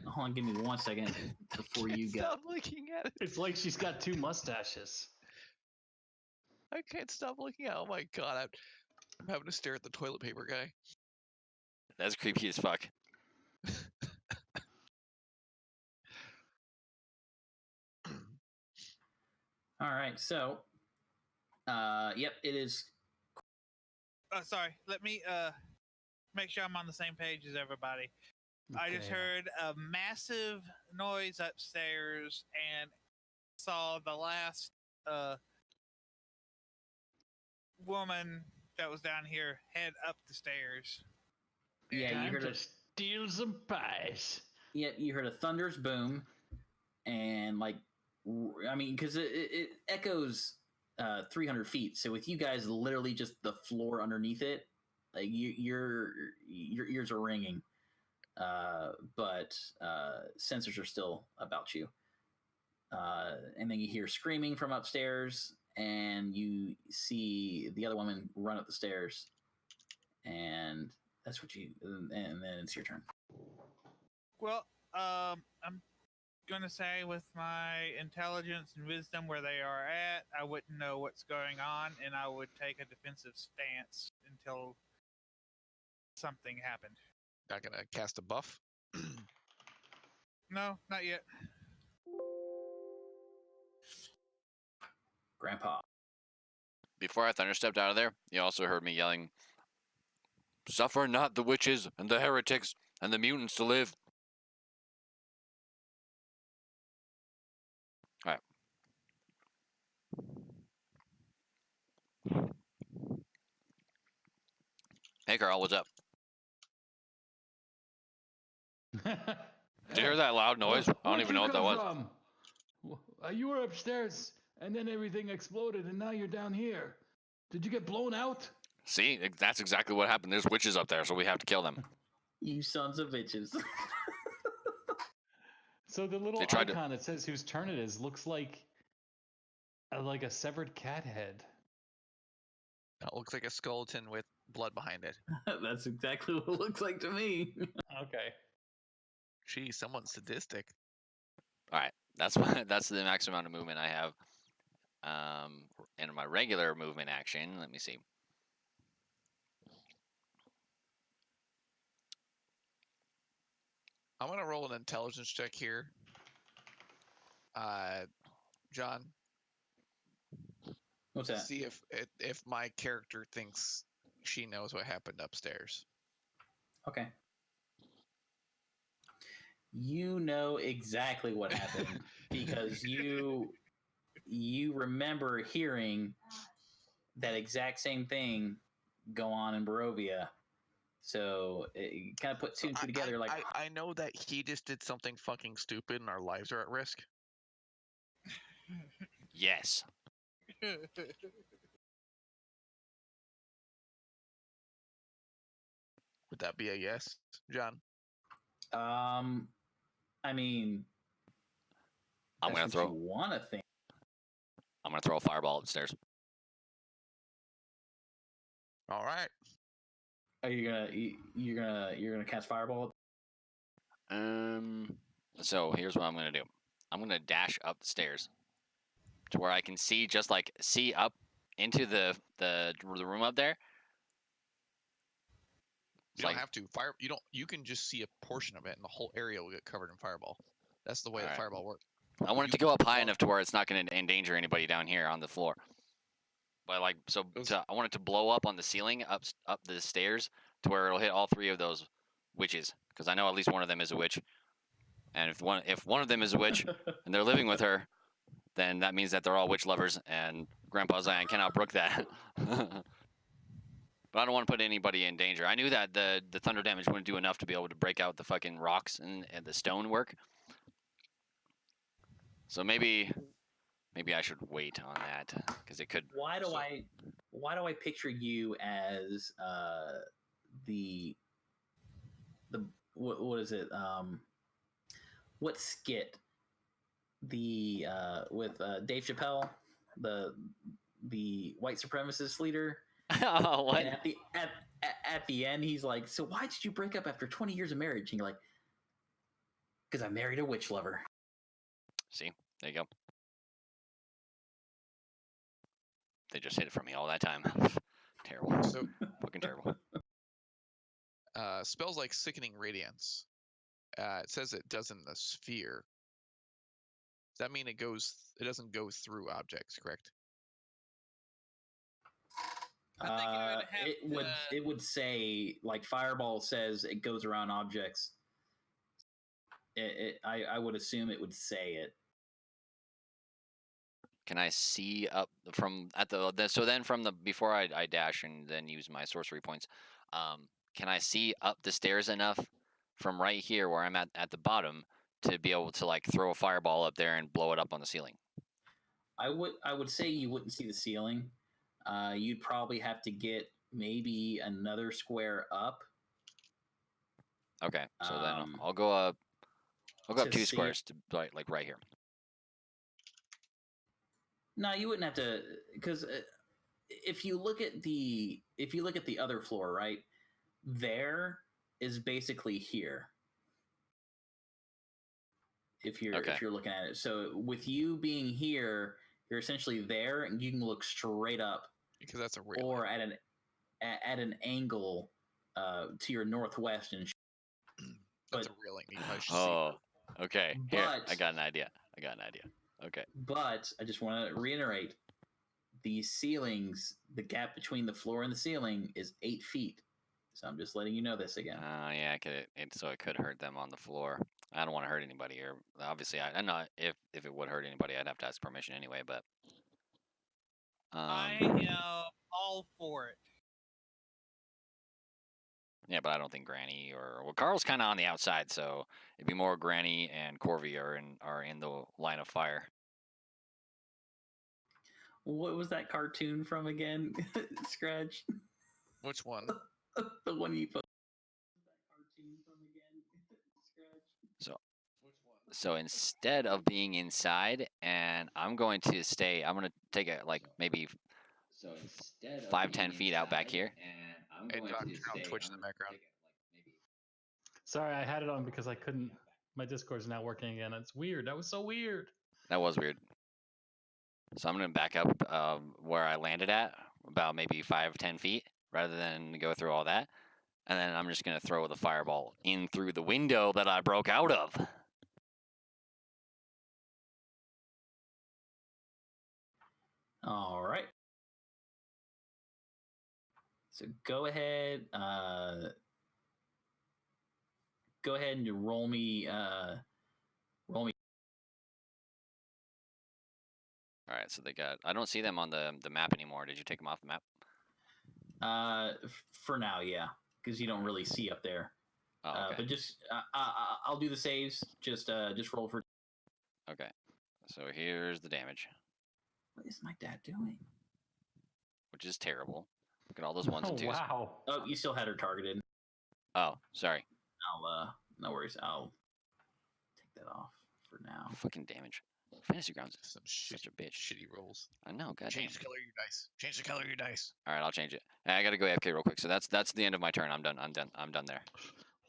Hold on, give me 1 second before you go. Stop looking at it. It's like she's got 2 mustaches. I can't stop looking at it. Oh my god, I'm having to stare at the toilet paper guy. That's creepy as fuck. All right, so Yep, it is. Sorry. Let me make sure I'm on the same page as everybody. I just Okay. heard a massive noise upstairs and saw the last woman that was down here head up the stairs. Yeah, you Time heard to a steal some pies. you heard a thunderous boom, and like, I mean, because it echoes 300 feet. So with you guys, literally just the floor underneath it, like your ears are ringing, but sensors are still about you. And then you hear screaming from upstairs, and you see the other woman run up the stairs, and that's what you. And then it's your turn. Well, I'm gonna say with my intelligence and wisdom where they are at, I wouldn't know what's going on, and I would take a defensive stance until something happened. Not gonna cast a buff. No, not yet. Grandpa. Before I thunderstepped out of there, you also heard me yelling, "Suffer not the witches and the heretics and the mutants to live." All right. Hey, Carl, what's up? Did you hear that loud noise? I don't even know what that was. You were upstairs, and then everything exploded, and now you're down here. Did you get blown out? See, that's exactly what happened. There's witches up there, so we have to kill them. You sons of bitches. So the little They tried to- icon that says whose turn it is looks like a severed cat head. It looks like a skeleton with blood behind it. That's exactly what it looks like to me. Okay. Gee, someone's sadistic. All right, that's that's the max amount of movement I have. And my regular movement action. Let me see. I'm gonna roll an intelligence check here. John, What's that? see if my character thinks she knows what happened upstairs. Okay. You know exactly what happened because you remember hearing that exact same thing go on in Barovia. So it kind of put two and two together. I know that he just did something fucking stupid and our lives are at risk. Yes. Would that be a yes, John? I mean, I'm that's gonna what you want to think. I'm gonna throw a fireball upstairs. All right. Are you're gonna cast fireball? So here's what I'm gonna do. I'm gonna dash up the stairs to where I can see see up into the room up there. You don't have to fire. You don't. You can just see a portion of it, and the whole area will get covered in fireball. That's the way the Alright. fireball works. I want it to go up high enough to where it's not going to endanger anybody down here on the floor. But I want it to blow up on the ceiling, up the stairs, to where it'll hit all three of those witches. Because I know at least one of them is a witch. And if one of them is a witch and they're living with her, then that means that they're all witch lovers, and Grandpa Zion cannot brook that. But I don't want to put anybody in danger. I knew that the thunder damage wouldn't do enough to be able to break out the fucking rocks and the stonework. So maybe I should wait on that because it could. Why do I picture you as the what is it? What skit? The with Dave Chappelle, the white supremacist leader. Oh, what? And at the end, he's like, "So why did you break up after 20 years of marriage?" And you're like, "Because I married a witch lover." See, there you go. They just hid it from me all that time. Terrible. So, Fucking terrible. spells like Sickening Radiance. It says it does in the sphere. Does that mean it doesn't go through objects, correct? I think it would have it would say like fireball says it goes around objects. I would assume it would say it. Can I see up from at so then from the before I dash and then use my sorcery points, can I see up the stairs enough from right here where I'm at the bottom to be able to like throw a fireball up there and blow it up on the ceiling? I would say you wouldn't see the ceiling. You'd probably have to get maybe another square up. Okay, so then I'll go up. I'll go up 2 squares to like right here. No, you wouldn't have to, because if you look at the other floor, right there is basically here. If you're looking at it, so with you being here, you're essentially there, and you can look straight up because that's a railing. or at an angle to your northwest and. That's a railing. You probably should Oh, okay. Here, But- I got an idea. Okay. But I just want to reiterate, the ceilings, the gap between the floor and the ceiling is 8 feet. So I'm just letting you know this again. Yeah, so it could hurt them on the floor. I don't want to hurt anybody here. Obviously, I know if it would hurt anybody, I'd have to ask permission anyway. But I am all for it. yeah, but I don't think Granny or Carl's kind of on the outside, so it'd be more Granny and Corvy are in the line of fire. What was that cartoon from again? Scratch. Which one? The one you put. That cartoon from again? Scratch. So instead of being inside, and I'm going to take a like maybe 5-10 feet out back here. Hey, Doc, turn on Twitch in the background. Sorry, I had it on because I couldn't. My Discord's not working again. It's weird. That was so weird. That was weird. So I'm gonna back up where I landed at, about maybe 5-10 feet, rather than go through all that. And then I'm just gonna throw the fireball in through the window that I broke out of. All right. So go ahead. Go ahead and roll me. Roll me. All right, so I don't see them on the map anymore. Did you take them off the map? For now, yeah, because you don't really see up there. Oh, okay. But just I'll do the saves. Just roll for. Okay. So here's the damage, What is my dad doing? which is terrible. Look at all those ones and twos. Wow. Oh, you still had her targeted. Oh, sorry. No worries. I'll take that off for now. Fucking damage. Fantasy Grounds is Some such a bitch. shitty rolls. I know. God Change the color of your dice. Change the color of your dice. All right, I'll change it. I gotta go AFK real quick. So that's the end of my turn. I'm done there.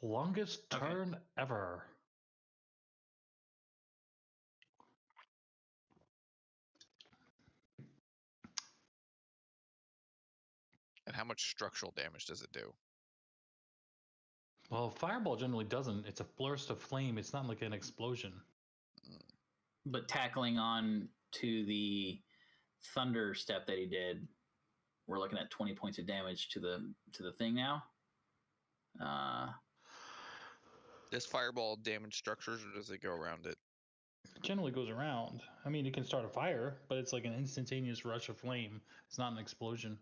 Longest turn ever. And how much structural damage does it do? Well, fireball generally doesn't. It's a burst of flame. It's not like an explosion. But tackling on to the thunder step that he did, we're looking at 20 points of damage to the thing now. Does fireball damage structures, or does it go around it? It generally goes around. I mean, it can start a fire, but it's like an instantaneous rush of flame. It's not an explosion.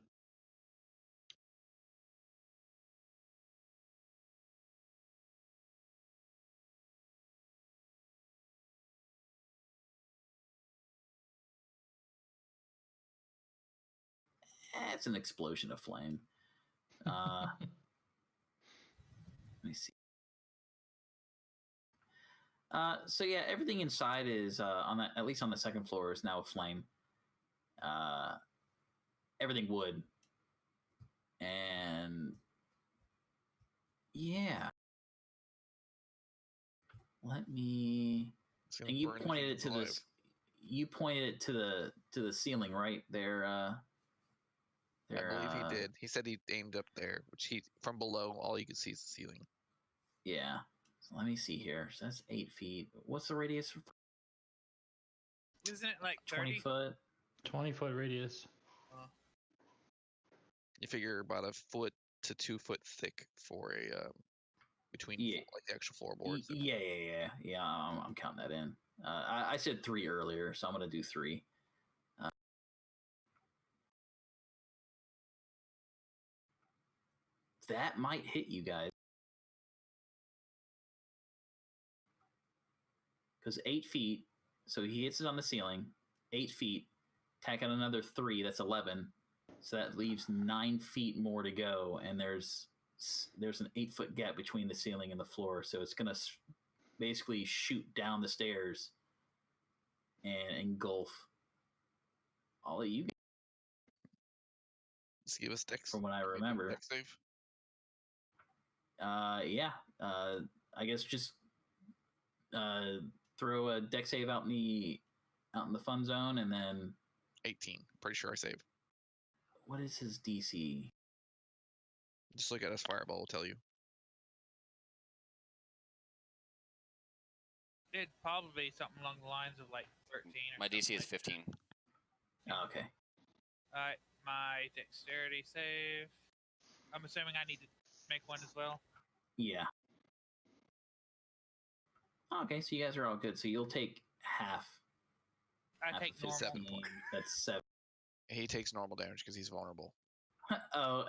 It's an explosion of flame. Let me see. So yeah, everything inside is on that. At least on the second floor is now aflame. Everything wood, and yeah. Let me. It's gonna And you burn pointed it humans to alive. this. You pointed it to the ceiling, right there. I believe he did. He said he aimed up there, which from below, all you can see is the ceiling. Yeah. So let me see here. So that's 8 feet. What's the radius? Isn't it like 20 30? foot. 20-foot radius. You figure about a foot to 2 foot thick for a between Yeah. like the actual floorboards. Yeah. I'm counting that in. I said 3 earlier, so I'm gonna do 3. That might hit you guys because 8 feet. So he hits it on the ceiling. 8 feet. Tack on another 3. That's 11. So that leaves 9 feet more to go, and there's an 8-foot gap between the ceiling and the floor. So it's gonna basically shoot down the stairs and engulf all of you. Just give us dex. From what I give me a remember. Dex save. Yeah. I guess just throw a deck save out in the fun zone, and then 18. Pretty sure I save. what is his DC? Just look at his fireball. Will tell you. It'd probably be something along the lines of like 13. Or My DC something is like that. 15. Oh, okay. All right, my dexterity save. I'm assuming I need to make one as well. Yeah. Okay, so you guys are all good. So you'll take half. I half take of normal. 15. That's 7. He takes normal damage because he's vulnerable. Oh.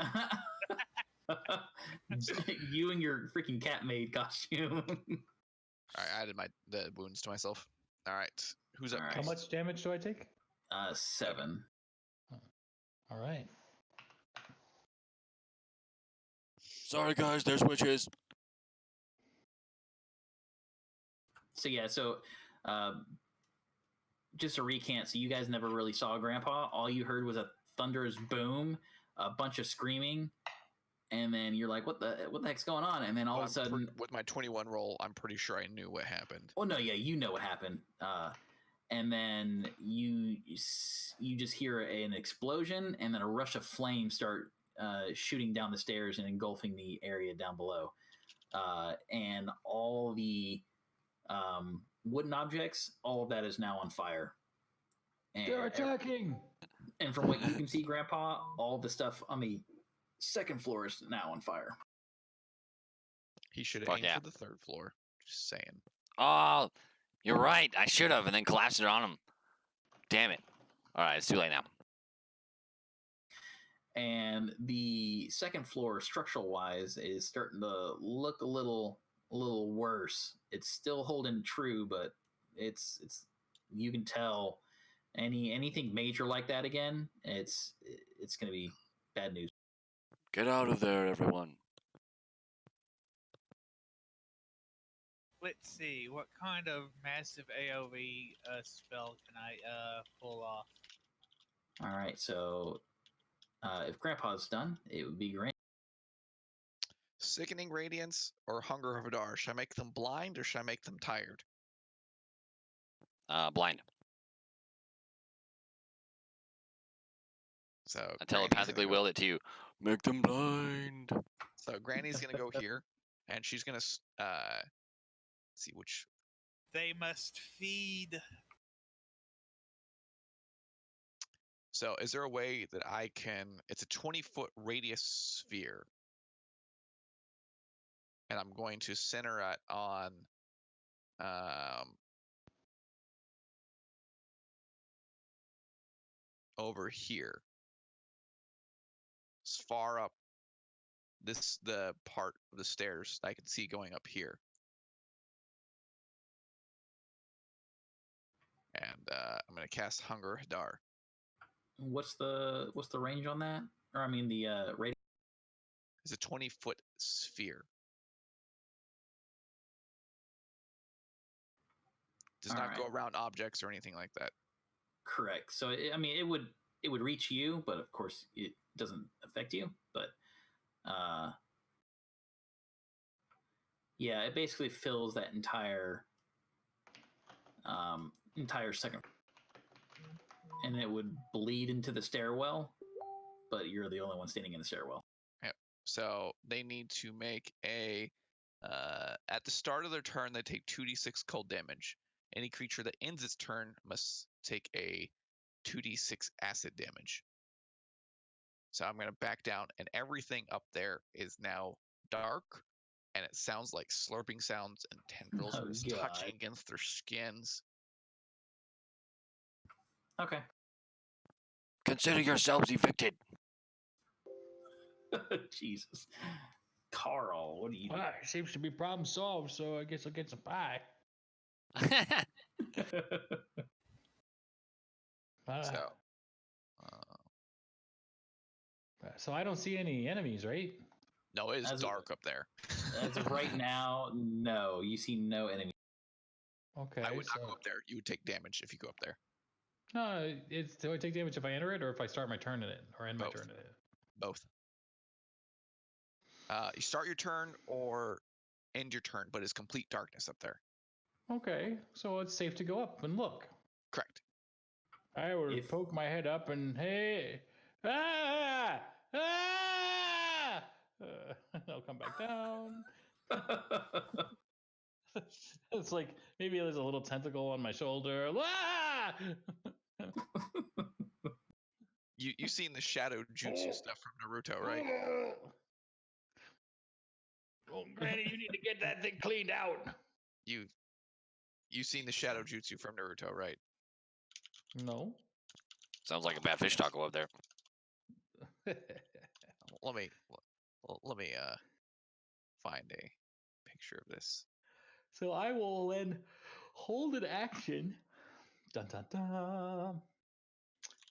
You and your freaking cat maid costume. I added the wounds to myself. All right, who's up? All right. How much damage do I take? 7. All right. Sorry, guys, there's witches. So yeah, just to recant, so you guys never really saw Grandpa. All you heard was a thunderous boom, a bunch of screaming, and then you're like, "What the heck's going on?" And then all of a sudden, with my 21 roll, I'm pretty sure I knew what happened. oh no, yeah, you know what happened. And then you just hear an explosion, and then a rush of flames start shooting down the stairs and engulfing the area down below. And all the wooden objects, all of that is now on fire. And They're attacking. And from what you can see, Grandpa, all the stuff on the second floor is now on fire. He should have Fuck aimed yeah. for the 3rd floor. Just saying. Oh, you're right. I should have, and then collapsed it on him. Damn it. All right, it's too late now. And the second floor, structural wise, is starting to look a little worse. It's still holding true, but it's you can tell anything major like that again, it's going to be bad news. Get out of there, everyone. Let's see, what kind of massive AoE spell can I pull off? All right, so if Grandpa's done, it would be great. Sickening Radiance or Hunger of Hadar? Should I make them blind or should I make them tired? Blind. So I telepathically will it to you. Make them blind. So Granny's gonna go here, and she's gonna see which. They must feed. So is there a way that I can? It's a 20-foot radius sphere, and I'm going to center it on over here, as far up the part of the stairs I can see going up here. And I'm gonna cast Hunger Hadar. What's the range on that? Or I mean the radius? It's a 20-foot sphere. Does All not right. go around objects or anything like that. Correct. So I mean, it would reach you, but of course it doesn't affect you. But yeah, it basically fills that entire second, and it would bleed into the stairwell. But you're the only one standing in the stairwell. Yep. So they need to make a. At the start of their turn, they take 2d6 cold damage. Any creature that ends its turn must take a 2d6 acid damage. So I'm going to back down, and everything up there is now dark, and it sounds like slurping sounds and tendrils Oh, are just God. touching against their skins. Okay. Consider yourselves evicted. Jesus. Carl, what are you doing? Well, it seems to be problem solved, so I guess I'll get some pie. So, So I don't see any enemies, right? no, it is As- dark up there. As of right now, no. You see no enemy. Okay. I would not so, go up there. You would take damage if you go up there. No, do I take damage if I enter it, or if I start my turn in it, or end my Both. turn in it? Both. You start your turn or end your turn, but it's complete darkness up there. Okay, so it's safe to go up and look. Correct. I will If- poke my head up and hey, ah, ah! I'll come back down. It's like maybe there's a little tentacle on my shoulder. Ah! You've seen the shadow jutsu stuff from Naruto, right? Oh, Granny, you need to get that thing cleaned out. You've seen the shadow jutsu from Naruto, right? No. Sounds like a bad fish taco up there. Let me find a picture of this. So I will then hold an action. Dun dun dun.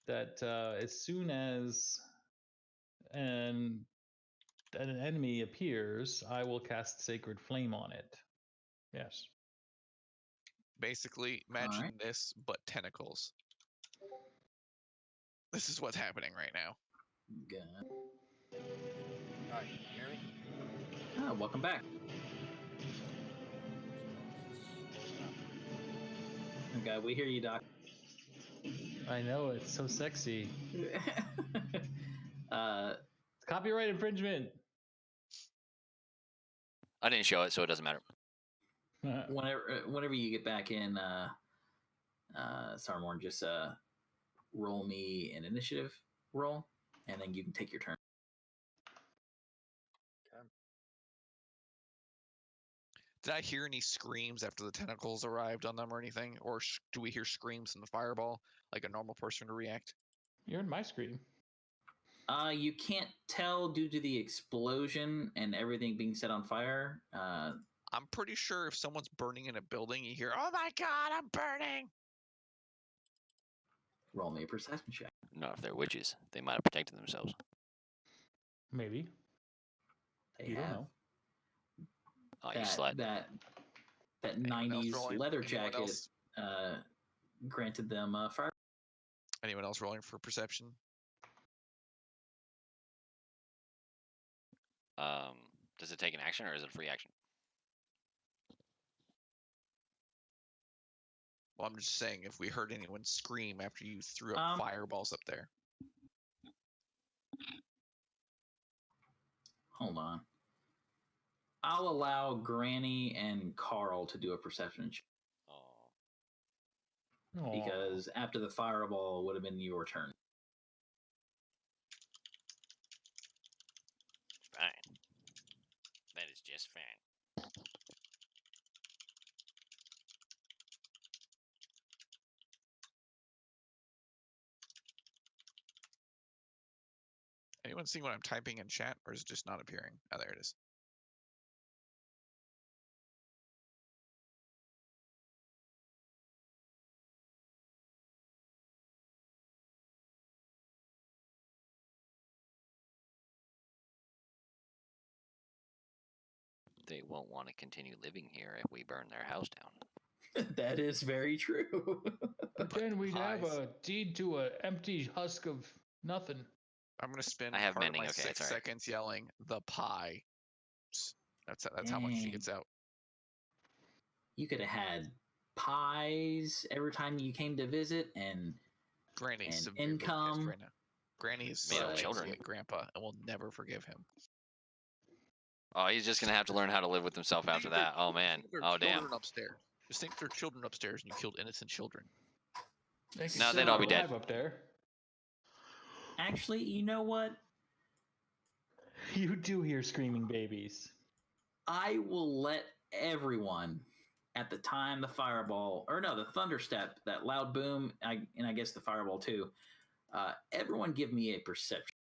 That as soon as an enemy appears, I will cast Sacred Flame on it. Yes. Basically, imagine Alright. this, but tentacles. This is what's happening right now. Good. Alright, you hear me? Ah, welcome back. Okay, we hear you, Doc. I know, it's so sexy. uh, It's copyright infringement. I didn't show it, so it doesn't matter. whenever you get back in, Sarmorn, just roll me an initiative roll, and then you can take your turn. Did I hear any screams after the tentacles arrived on them or anything? Or do we hear screams from the fireball like a normal person would react? You're in my screen. You can't tell due to the explosion and everything being set on fire. I'm pretty sure if someone's burning in a building, you hear, "Oh my god, I'm burning!" Roll me a perception check. Not if they're witches. They might have protected themselves. Maybe. They You don't have know. Oh, you slut. that Anyone else 90s rolling? leather Anyone jacket else? granted them fire. Anyone else rolling for perception? Does it take an action or is it a free action? Well, I'm just saying if we heard anyone scream after you threw up Um, fireballs up there. Hold on. I'll allow Granny and Carl to do a perception check Oh. Aw. because after the fireball would have been your turn. Fine. That is just fine. Anyone seeing what I'm typing in chat, or is it just not appearing? Oh, there it is. They won't want to continue living here if we burn their house down. That is very true. But then we'd have pies. a deed to an empty husk of nothing. I'm gonna spend I have part mending, of my okay, 6 it's all right. seconds yelling the pie. That's how much she Dang. gets out. You could have had pies every time you came to visit, and Granny's And severely pissed income. right now. Granny is Made so of angry children. at Grandpa and will never forgive him. Oh, he's just gonna have to learn how to live with himself after that. Oh man. Think there Oh are damn. children upstairs. Just think there are children upstairs and you killed innocent children. They could No, still they'd all be alive dead. up there. actually, you know what? You do hear screaming babies. I will let everyone at the time the fireball, or no, the thunderstep, that loud boom, and I guess the fireball too. Everyone give me a perception.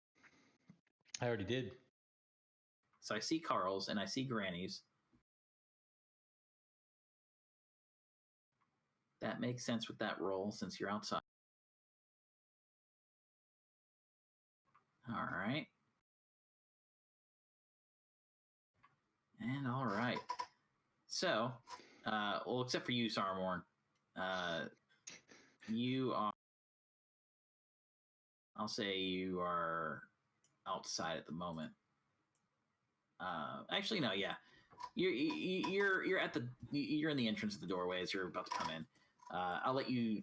I already did. So I see Carl's and I see Granny's. That makes sense with that roll since you're outside. All right. And all right. So, well, except for you, Sarmorn, you are. I'll say you are outside at the moment. Actually, no, yeah, you're at the you're in the entrance of the doorway as you're about to come in. I'll let you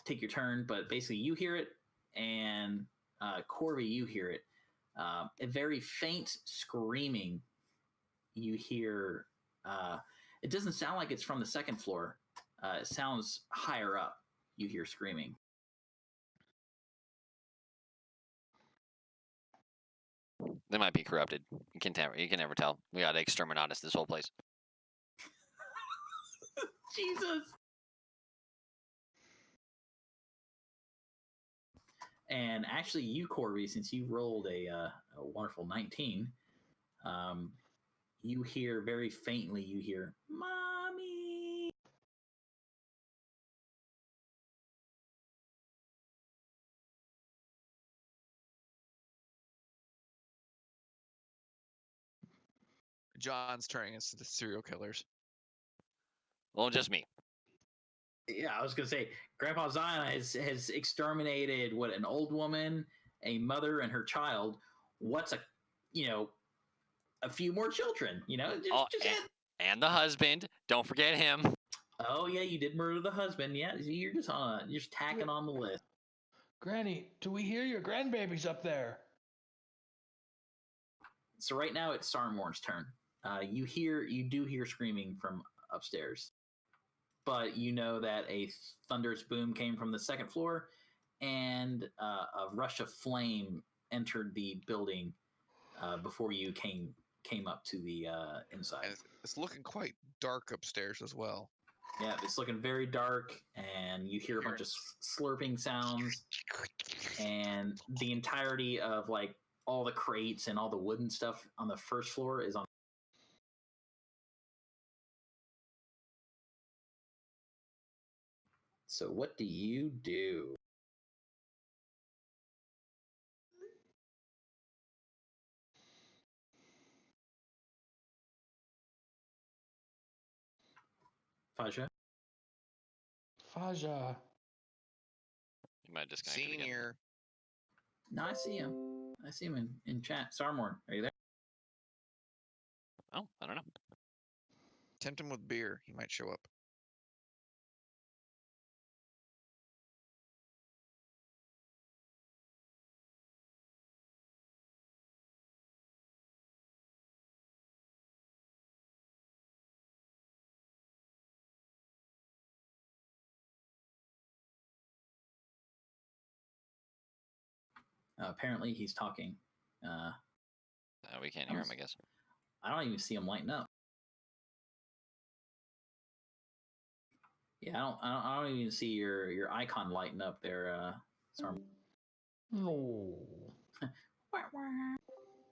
take your turn, but basically, you hear it, and Corby, you hear it. A very faint screaming. You hear. It doesn't sound like it's from the second floor. It sounds higher up. You hear screaming. They might be corrupted. You can never tell. We got exterminatus this whole place. Jesus. And actually, you, Corby, since you rolled a wonderful 19, you hear very faintly, you hear, Mommy. John's turning us into serial killers. Well, just me. Yeah, I was going to say, Grandpa Zion has exterminated, an old woman, a mother, and her child. What's a few more children, and the husband. Don't forget him. Oh, yeah, you did murder the husband. Yeah, you're just tacking on the list. Granny, do we hear your grandbabies up there? So right now it's Sarmorn's turn. You do hear screaming from upstairs, but you know that a thunderous boom came from the second floor, and a rush of flame entered the building before you came up to the inside. And it's looking quite dark upstairs as well. Yeah, it's looking very dark, and you hear a bunch of slurping sounds, and the entirety of all the crates and all the wooden stuff on the first floor is on. So what do you do? Faja? Faja. You might disconnect again. Senior. No, I see him. I see him in chat. Sarmorn, are you there? Oh, I don't know. Tempt him with beer. He might show up. Apparently, he's talking. We can't hear him, I guess. I don't even see him lighting up. Yeah, I don't even see your icon lighting up there, Sarmorn. No.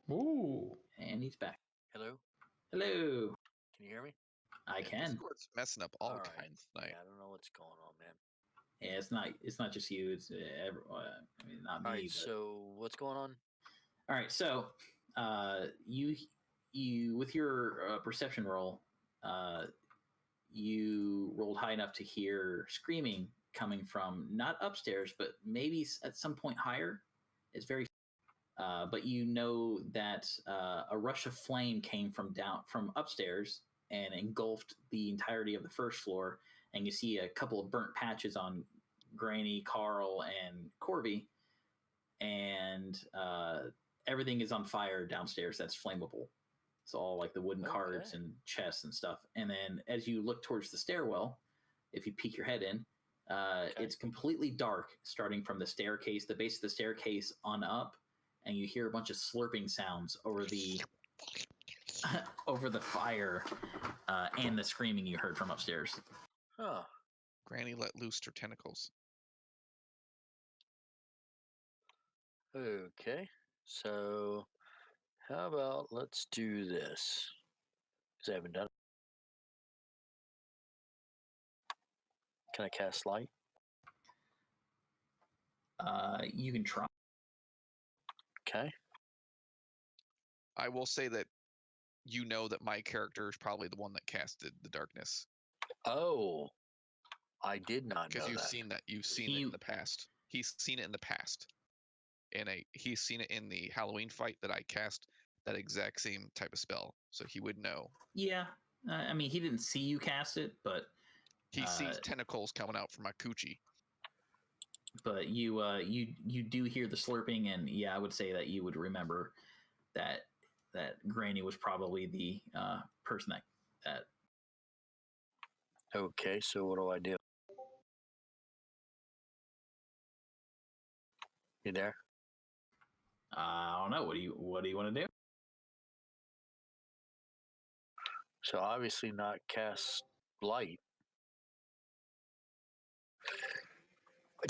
Ooh. And he's back. Hello? Hello. Can you hear me? I can. Discord's messing up all right. kinds tonight. Yeah, I don't know what's going on, man. Yeah, it's not just you. It's everyone. I mean, not me. All right, but... so what's going on? All right, so you with your perception roll, you rolled high enough to hear screaming coming from not upstairs, but maybe at some point higher. It's very, but you know that a rush of flame came from upstairs and engulfed the entirety of the first floor, and you see a couple of burnt patches on Granny, Carl, and Corby, and everything is on fire downstairs that's flammable. So all like the wooden cards and chests and stuff. And then as you look towards the stairwell, if you peek your head in, it's completely dark, starting from the staircase, the base of the staircase on up, and you hear a bunch of slurping sounds over the over the fire and the screaming you heard from upstairs. Huh. Granny let loose her tentacles. Okay. So, how about let's do this? Because I haven't done it. Can I cast light? You can try. Okay. I will say that you know that my character is probably the one that casted the darkness Oh, I did not know because you've that. seen that. You've seen it in the past. He's seen it in the past. He's seen it in the Halloween fight that I cast that exact same type of spell, so he would know. Yeah, I mean, he didn't see you cast it, but He sees tentacles coming out from my coochie. But you do hear the slurping, and yeah, I would say that you would remember that Granny was probably the person that. Okay, so what do I do? You there? I don't know. What do you want to do? So obviously not cast light.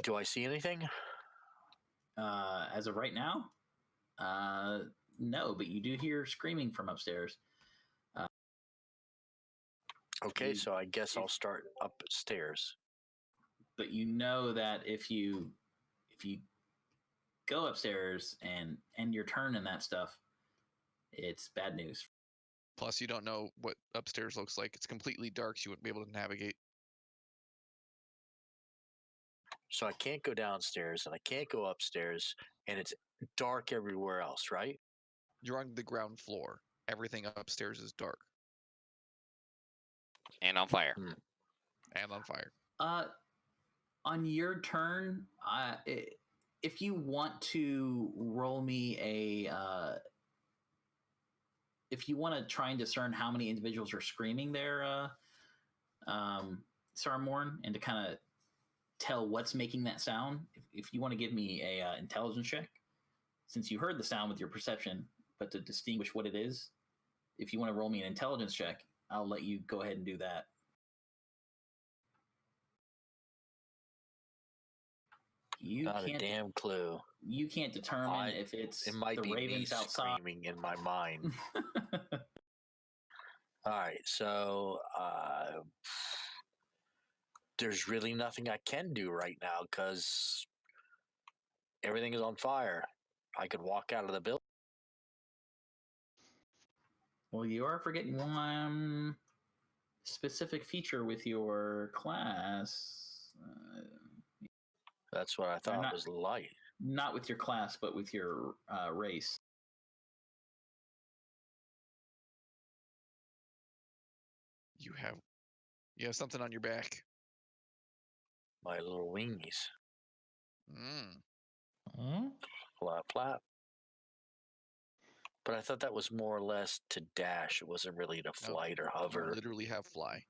Do I see anything? As of right now, no, but you do hear screaming from upstairs. Okay, so I guess I'll start upstairs. But you know that if you go upstairs and end your turn and that stuff, it's bad news. Plus, you don't know what upstairs looks like. It's completely dark, so you wouldn't be able to navigate. So I can't go downstairs and I can't go upstairs, and it's dark everywhere else, right? You're on the ground floor. Everything upstairs is dark And on fire. and on fire. On your turn, if you want to roll me if you want to try and discern how many individuals are screaming there, Sarmorn, and to kind of tell what's making that sound, if you want to give me a intelligence check, since you heard the sound with your perception, but to distinguish what it is, if you want to roll me an intelligence check, I'll let you go ahead and do that. You Not can't a damn clue. You can't determine if it's It might the be ravens me outside. screaming in my mind. All right, so there's really nothing I can do right now because everything is on fire. I could walk out of the building. Well, you are forgetting one specific feature with your class. That's what I thought was light. Not with your class, but with your race. You have something on your back. My little wingies. Flap, flap. But I thought that was more or less to dash. It wasn't really to flight or hover. You literally have fly.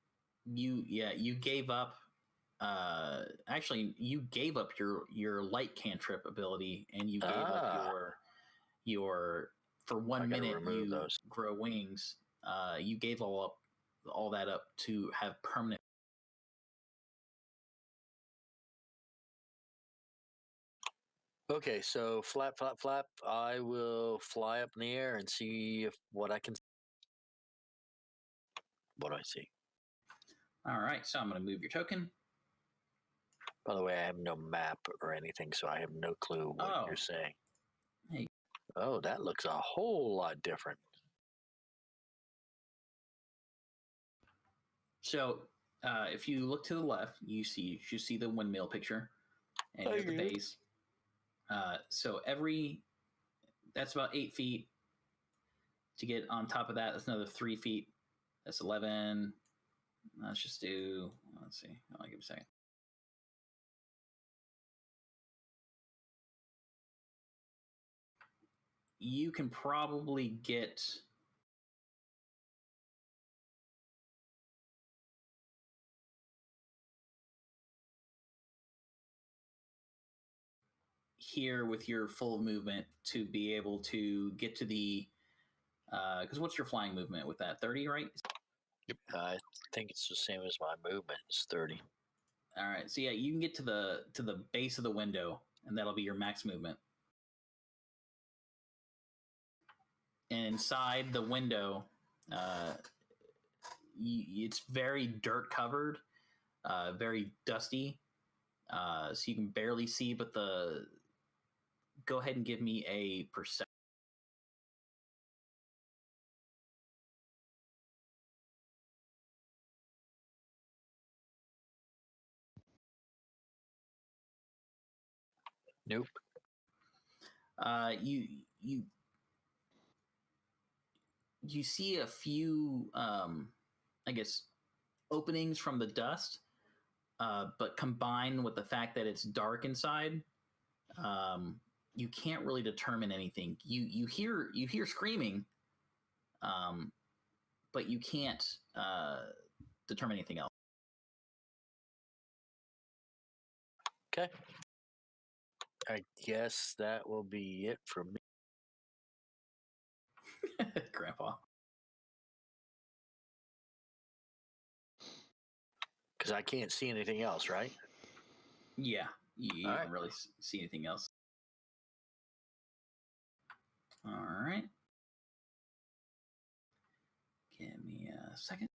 You gave up. Actually, you gave up your light cantrip ability, and you gave up your for 1 minute you grow wings. You gave all that up to have permanent. Okay, so flap, flap, flap. I will fly up in the air and see what I can. What do I see? All right, so I'm going to move your token. By the way, I have no map or anything, so I have no clue what you're saying. Hey. Oh, that looks a whole lot different. So, if you look to the left, you see the windmill picture, and at the base. So that's about 8 feet. To get on top of that, that's another 3 feet. That's 11. Let's see. I'll give it a second. You can probably get. here with your full movement to be able to get to the. Because what's your flying movement with that? 30, right? I think it's the same as my movement. It's 30. All right. So yeah, you can get to the base of the window, and that'll be your max movement. And inside the window, it's very dirt covered, very dusty, so you can barely see. But go ahead and give me a perception. Nope. You you see a few, I guess, openings from the dust, but combined with the fact that it's dark inside, you can't really determine anything. You hear screaming, but you can't determine anything else. Okay. I guess that will be it for me. Grandpa. Because I can't see anything else, right? Yeah, you All don't right. really see anything else. All right. Give me a second.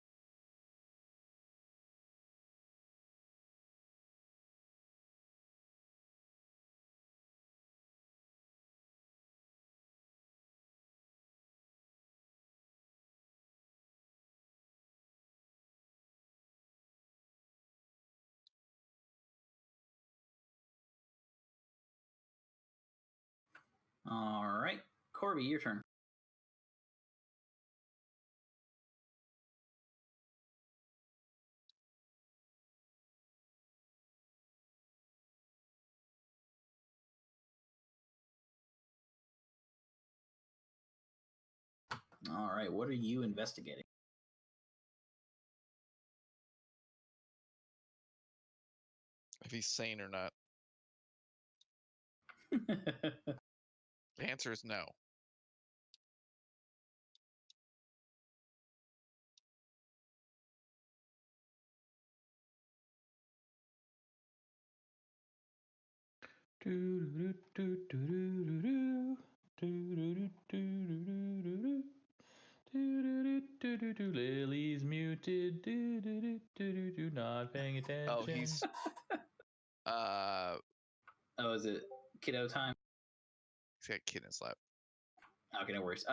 All right. Corby, your turn. All right. What are you investigating? If he's sane or not. The answer is no. Lily's muted. Not paying attention. Oh, he's Oh, is it kiddo time? he's got a kid in his lap. Okay, no worries.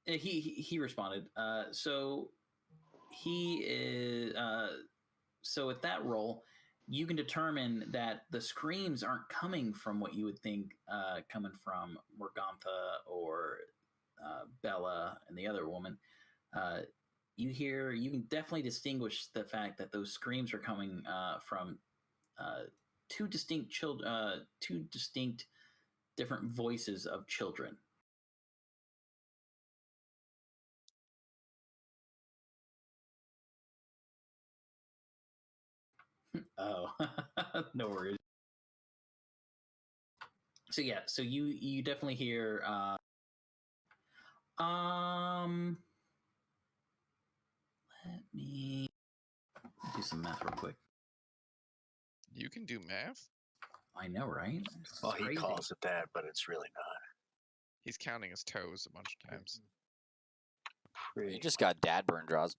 He responded. So he is. So with that roll, you can determine that the screams aren't coming from what you would think coming from Morgantha or Bella and the other woman. You can definitely distinguish the fact that those screams are coming from two distinct different voices of children. Oh, no worries. So yeah, so you definitely hear. Let me do some math real quick. You can do math? I know, right? Well, he calls it that, but it's really not. He's counting his toes a bunch of times. You just got dad burn draws.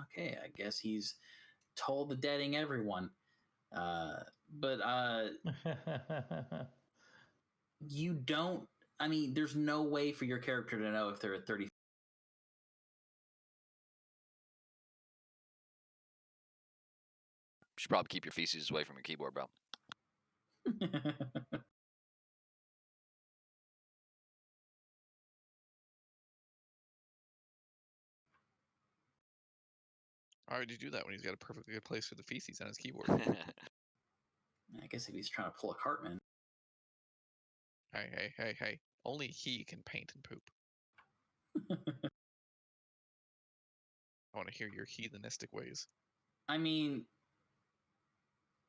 Okay, I guess he's told the deading everyone. But you don't. I mean, there's no way for your character to know if they're at 30. You should probably keep your feces away from your keyboard, bro. Why would you do that when he's got a perfectly good place for the feces on his keyboard? I guess if he's trying to pull a Cartman. Hey. Only he can paint and poop. I want to hear your heathenistic ways. I mean,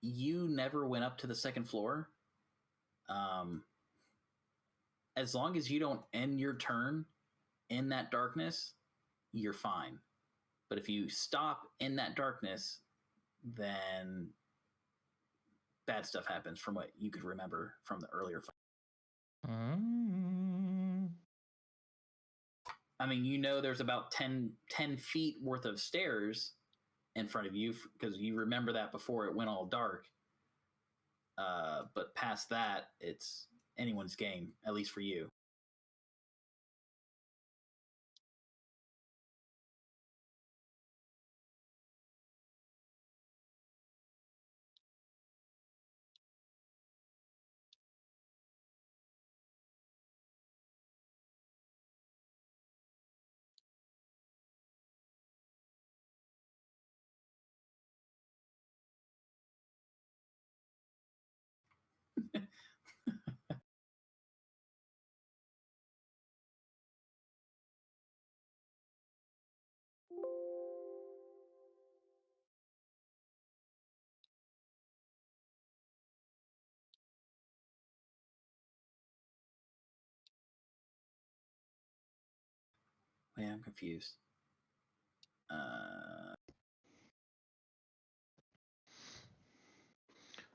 you never went up to the second floor. As long as you don't end your turn in that darkness, you're fine. But if you stop in that darkness, then bad stuff happens from what you could remember from the earlier fight. I mean, you know there's about 10 feet worth of stairs in front of you because you remember that before it went all dark. But past that, it's anyone's game, at least for you. Yeah, I'm confused.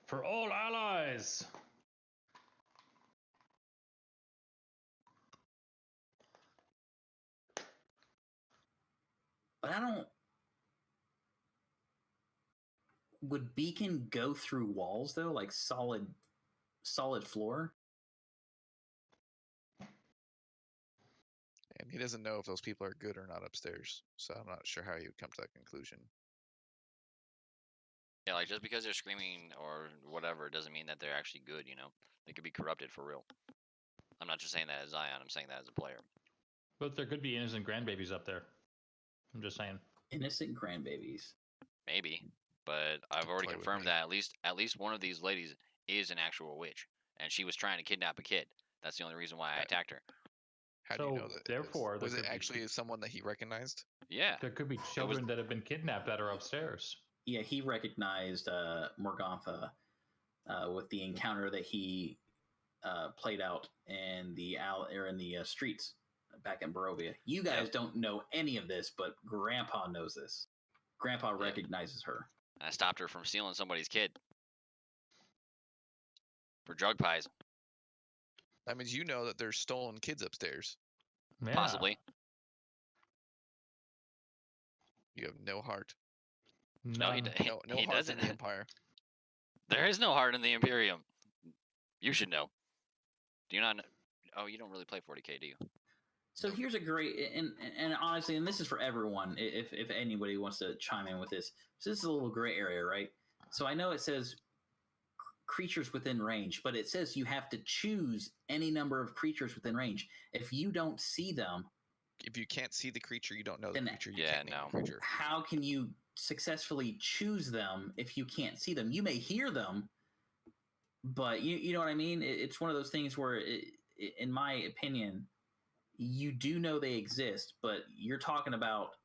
For all allies. But I don't. Would beacon go through walls though, like solid floor? And he doesn't know if those people are good or not upstairs, so I'm not sure how he would come to that conclusion. Yeah, like just because they're screaming or whatever, it doesn't mean that they're actually good. You know, they could be corrupted for real. I'm not just saying that as Zion. I'm saying that as a player. But there could be innocent grandbabies up there. I'm just saying. Innocent grandbabies. Maybe, but I've already Play with confirmed me. that at least one of these ladies is an actual witch, and she was trying to kidnap a kid. That's the only reason why I attacked her. How do you So, know that? therefore, there was it could be- actually someone that he recognized? Yeah, There could be children that have been kidnapped that are upstairs. Yeah, he recognized Morgantha with the encounter that he played out in the streets back in Barovia. You guys don't know any of this, but Grandpa knows this. Grandpa recognizes her. I stopped her from stealing somebody's kid for drug pies, That means you know that there's stolen kids upstairs. Yeah. possibly. You have no heart. No, he, None. No he heart doesn't. in the Empire. There is no heart in the Imperium. You should know. Do you not know? Oh, you don't really play 40k, do you? So here's a great and honestly, and this is for everyone. If anybody wants to chime in with this, so this is a little gray area, right? So I know it says creatures within range, but it says you have to choose any number of creatures within range. If you don't see them, If you can't see the creature, you don't know the Then- creature. You Yeah, can't name no. the creature. how can you successfully choose them if you can't see them? You may hear them, but you know what I mean? It's one of those things where, in my opinion, you do know they exist, but you're talking about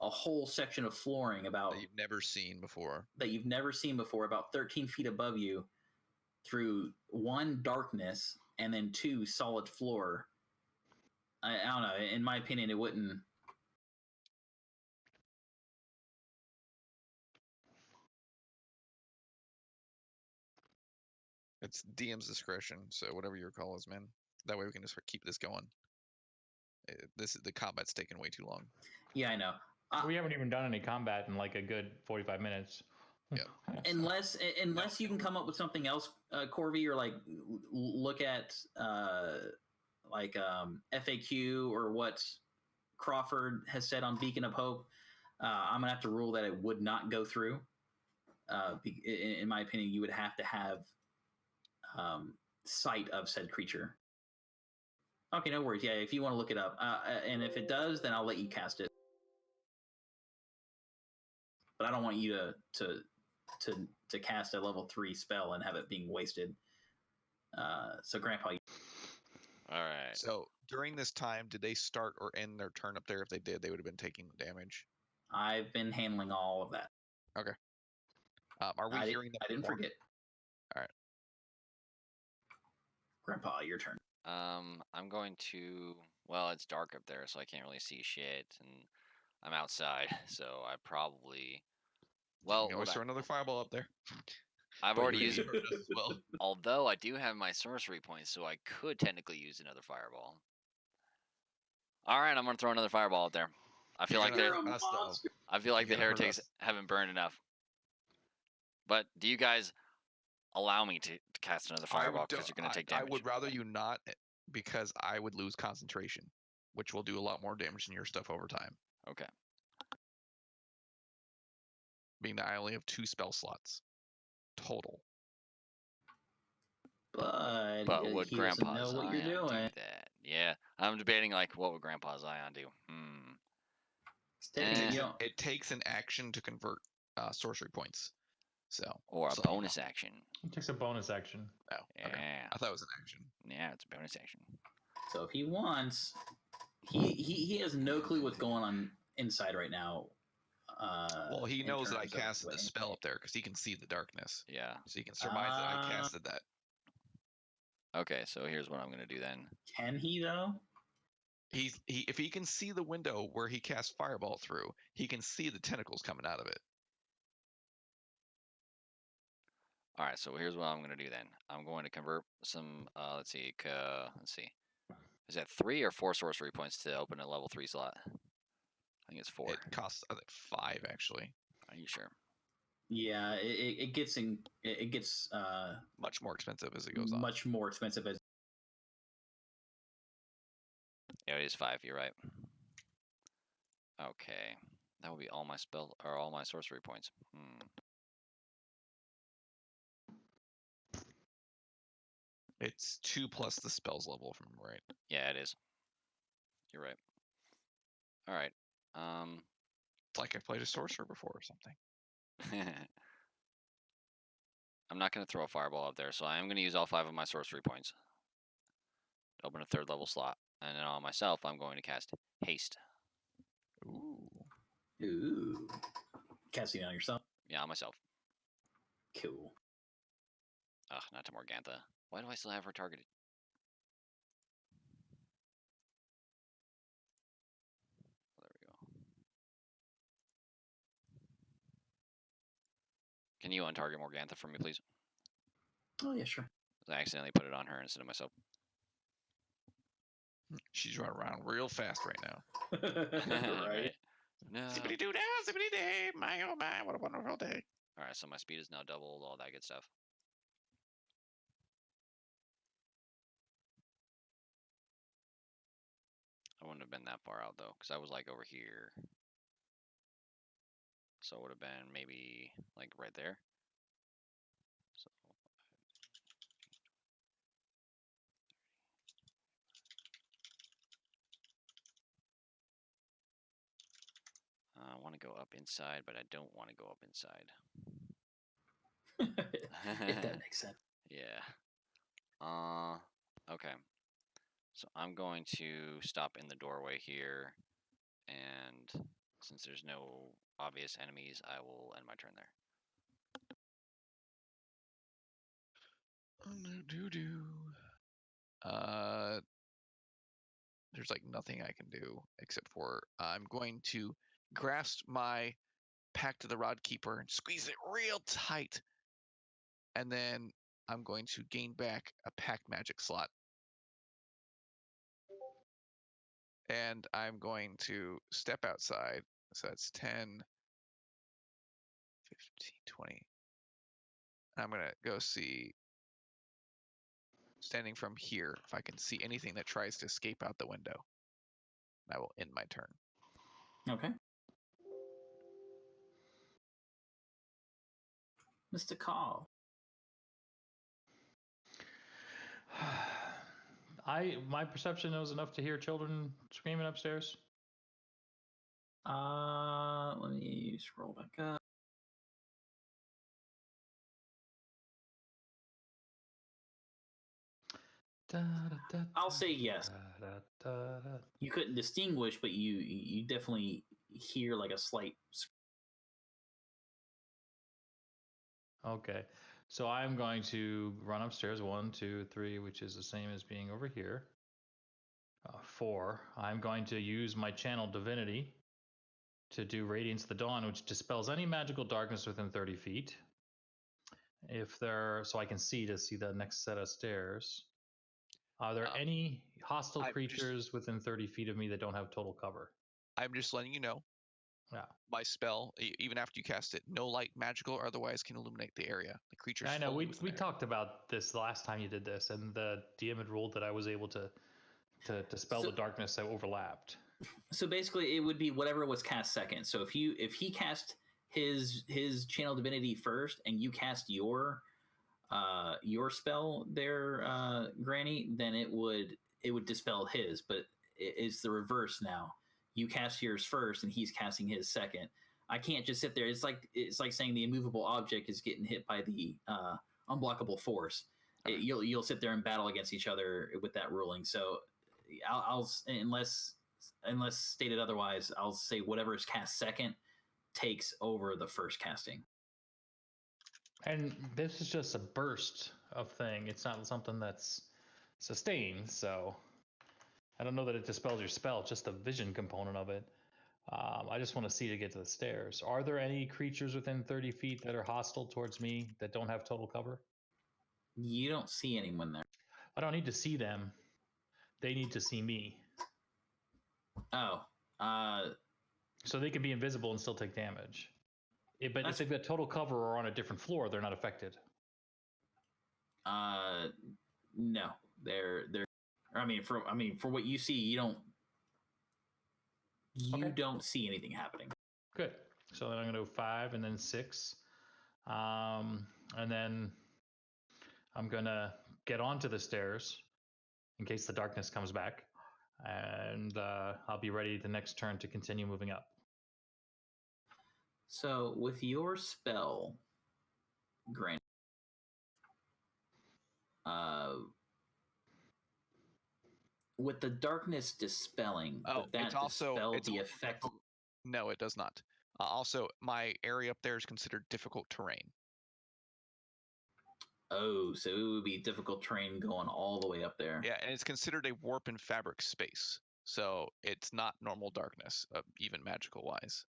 a whole section of flooring That you've never seen before. that you've never seen before, about 13 feet above you, through one, darkness, and then two, solid floor. I don't know. In my opinion, it wouldn't. It's DM's discretion, so whatever your call is, man. That way we can just keep this going. The combat's taking way too long. Yeah, I know. We haven't even done any combat in like a good 45 minutes. Yep. Unless you can come up with something else, Corby, or like look at FAQ or what Crawford has said on Beacon of Hope, I'm gonna have to rule that it would not go through. In my opinion, you would have to have sight of said creature. Okay, no worries. Yeah, if you want to look it up, and if it does, then I'll let you cast it. But I don't want you to cast a level 3 spell and have it being wasted. So, Grandpa. All right. So during this time, did they start or end their turn up there? If they did, they would have been taking damage. I've been handling all of that. Are we hearing them? I didn't more? forget. All right. Grandpa, your turn. I'm going to. Well, it's dark up there, so I can't really see shit, and I'm outside, so I probably. Well, You can always throw another fireball up there. I've But already you're used. gonna hurt us as well. Although I do have my sorcery points, so I could technically use another fireball. All right, I'm gonna throw another fireball out there. I feel You're like gonna the hurt us, though. I feel like the You're gonna hurt heretics us. haven't burned enough. But do you guys allow me to cast another fireball because you're gonna take I damage? would rather you not, because I would lose concentration, which will do a lot more damage than your stuff over time. Okay. Being that I only have 2 spell slots total. But would he doesn't Grandpa know what you're Zion doing. do that? Yeah, I'm debating like what would Grandpa Zion do? It takes an action to convert sorcery points. So Or a bonus action. It takes a bonus action. Oh, Yeah. okay. I thought it was an action. Yeah, it's a bonus action. So if he wants, he has no clue what's going on inside right now. Well, he in knows that I terms of casted what the spell up there because he can see the darkness. Yeah. So he can surmise that I casted that. Okay, so here's what I'm gonna do then. Can he though? If he can see the window where he cast fireball through, he can see the tentacles coming out of it. All right, so here's what I'm gonna do then. I'm going to convert some. Let's see. Is that 3 or 4 sorcery points to open a level 3 slot? I think it's 4. It costs 5 actually. Are you sure? Yeah, it gets much more expensive as it goes on. much more expensive as. Yeah, it is 5. You're right. Okay, that would be all my spell or all my sorcery points. It's 2 plus the spells level from right. Yeah, it is. You're right. All right. It's like I've played a sorcerer before or something. I'm not going to throw a fireball up there, so I am going to use all 5 of my sorcery points to open a 3rd level slot. And then on myself, I'm going to cast Haste. Ooh. Casting on yourself? Yeah, on myself. Cool. Ugh, not to Morgantha. Why do I still have her targeted? There we go. Can you untarget Morgantha for me, please? Oh, yeah, sure. I accidentally put it on her instead of myself. She's running around real fast right now. Right. No. Zippity doo dah, zippity day, my oh my, what a wonderful day. Alright, so my speed is now doubled, all that good stuff. I wouldn't have been that far out though, because I was like over here. So it would have been maybe like right there. So I want to go up inside, but I don't want to go up inside. If that makes sense. Yeah. Okay. So I'm going to stop in the doorway here, and since there's no obvious enemies, I will end my turn there. There's like nothing I can do except for I'm going to grasp my Pact of the Rod Keeper and squeeze it real tight, and then I'm going to gain back a Pact Magic slot. And I'm going to step outside. So that's 10, 15, 20. I'm going to go see, standing from here, if I can see anything that tries to escape out the window. I will end my turn. Okay. Mr. Call. My perception knows enough to hear children screaming upstairs. Let me scroll back up. I'll say yes. You couldn't distinguish, but you definitely hear like a slight. Okay. So I'm going to run upstairs. 1, 2, 3, which is the same as being over here. 4. I'm going to use my channel divinity to do Radiance of the Dawn, which dispels any magical darkness within 30 feet. So I can see the next set of stairs. Are there any hostile creatures within 30 feet of me that don't have total cover? I'm just letting you know. Yeah. My spell, even after you cast it, no light, magical, or otherwise can illuminate the area. The creatures. I know fully we within there. talked about this the last time you did this, and the DM had ruled that I was able to dispel the darkness that overlapped. So basically, it would be whatever was cast second. So if he cast his channel divinity first, and you cast your spell there, Granny, then it would dispel his. But it's the reverse now. You cast yours first, and he's casting his second. I can't just sit there. It's like saying the immovable object is getting hit by the unblockable force. You'll sit there and battle against each other with that ruling. So I'll unless stated otherwise, I'll say whatever is cast second takes over the first casting. And this is just a burst of thing. It's not something that's sustained, so I don't know that it dispels your spell, just the vision component of it. I just want to see to get to the stairs. Are there any creatures within 30 feet that are hostile towards me that don't have total cover? You don't see anyone there. I don't need to see them. They need to see me. Oh. So they can be invisible and still take damage. But if they've got total cover or on a different floor, they're not affected. No. They're for what you see, you don't see anything happening. Good. So then I'm going to go 5 and then 6. And then I'm going to get onto the stairs in case the darkness comes back. And I'll be ready the next turn to continue moving up. So with your spell, Grant, with the darkness dispelling, would that dispel the effect? No, it does not. Also, my area up there is considered difficult terrain. Oh, so it would be difficult terrain going all the way up there. Yeah, and it's considered a warp and fabric space. So it's not normal darkness, even magical wise.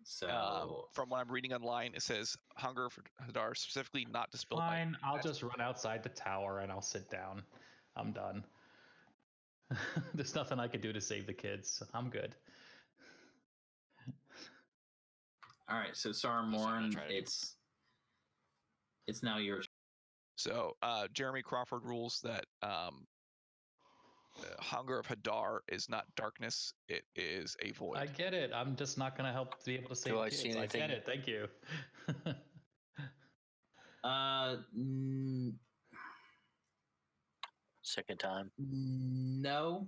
So from what I'm reading online, it says hunger for Hadar specifically not dispelled. Fine, I'll just run outside the tower and I'll sit down. I'm done. There's nothing I could do to save the kids. I'm good. All right, so Sarmorn, it's now yours. So Jeremy Crawford rules that hunger of Hadar is not darkness; it is a void. I get it. I'm just not going to help to be able to save kids. I get it. Thank you. Second time. No,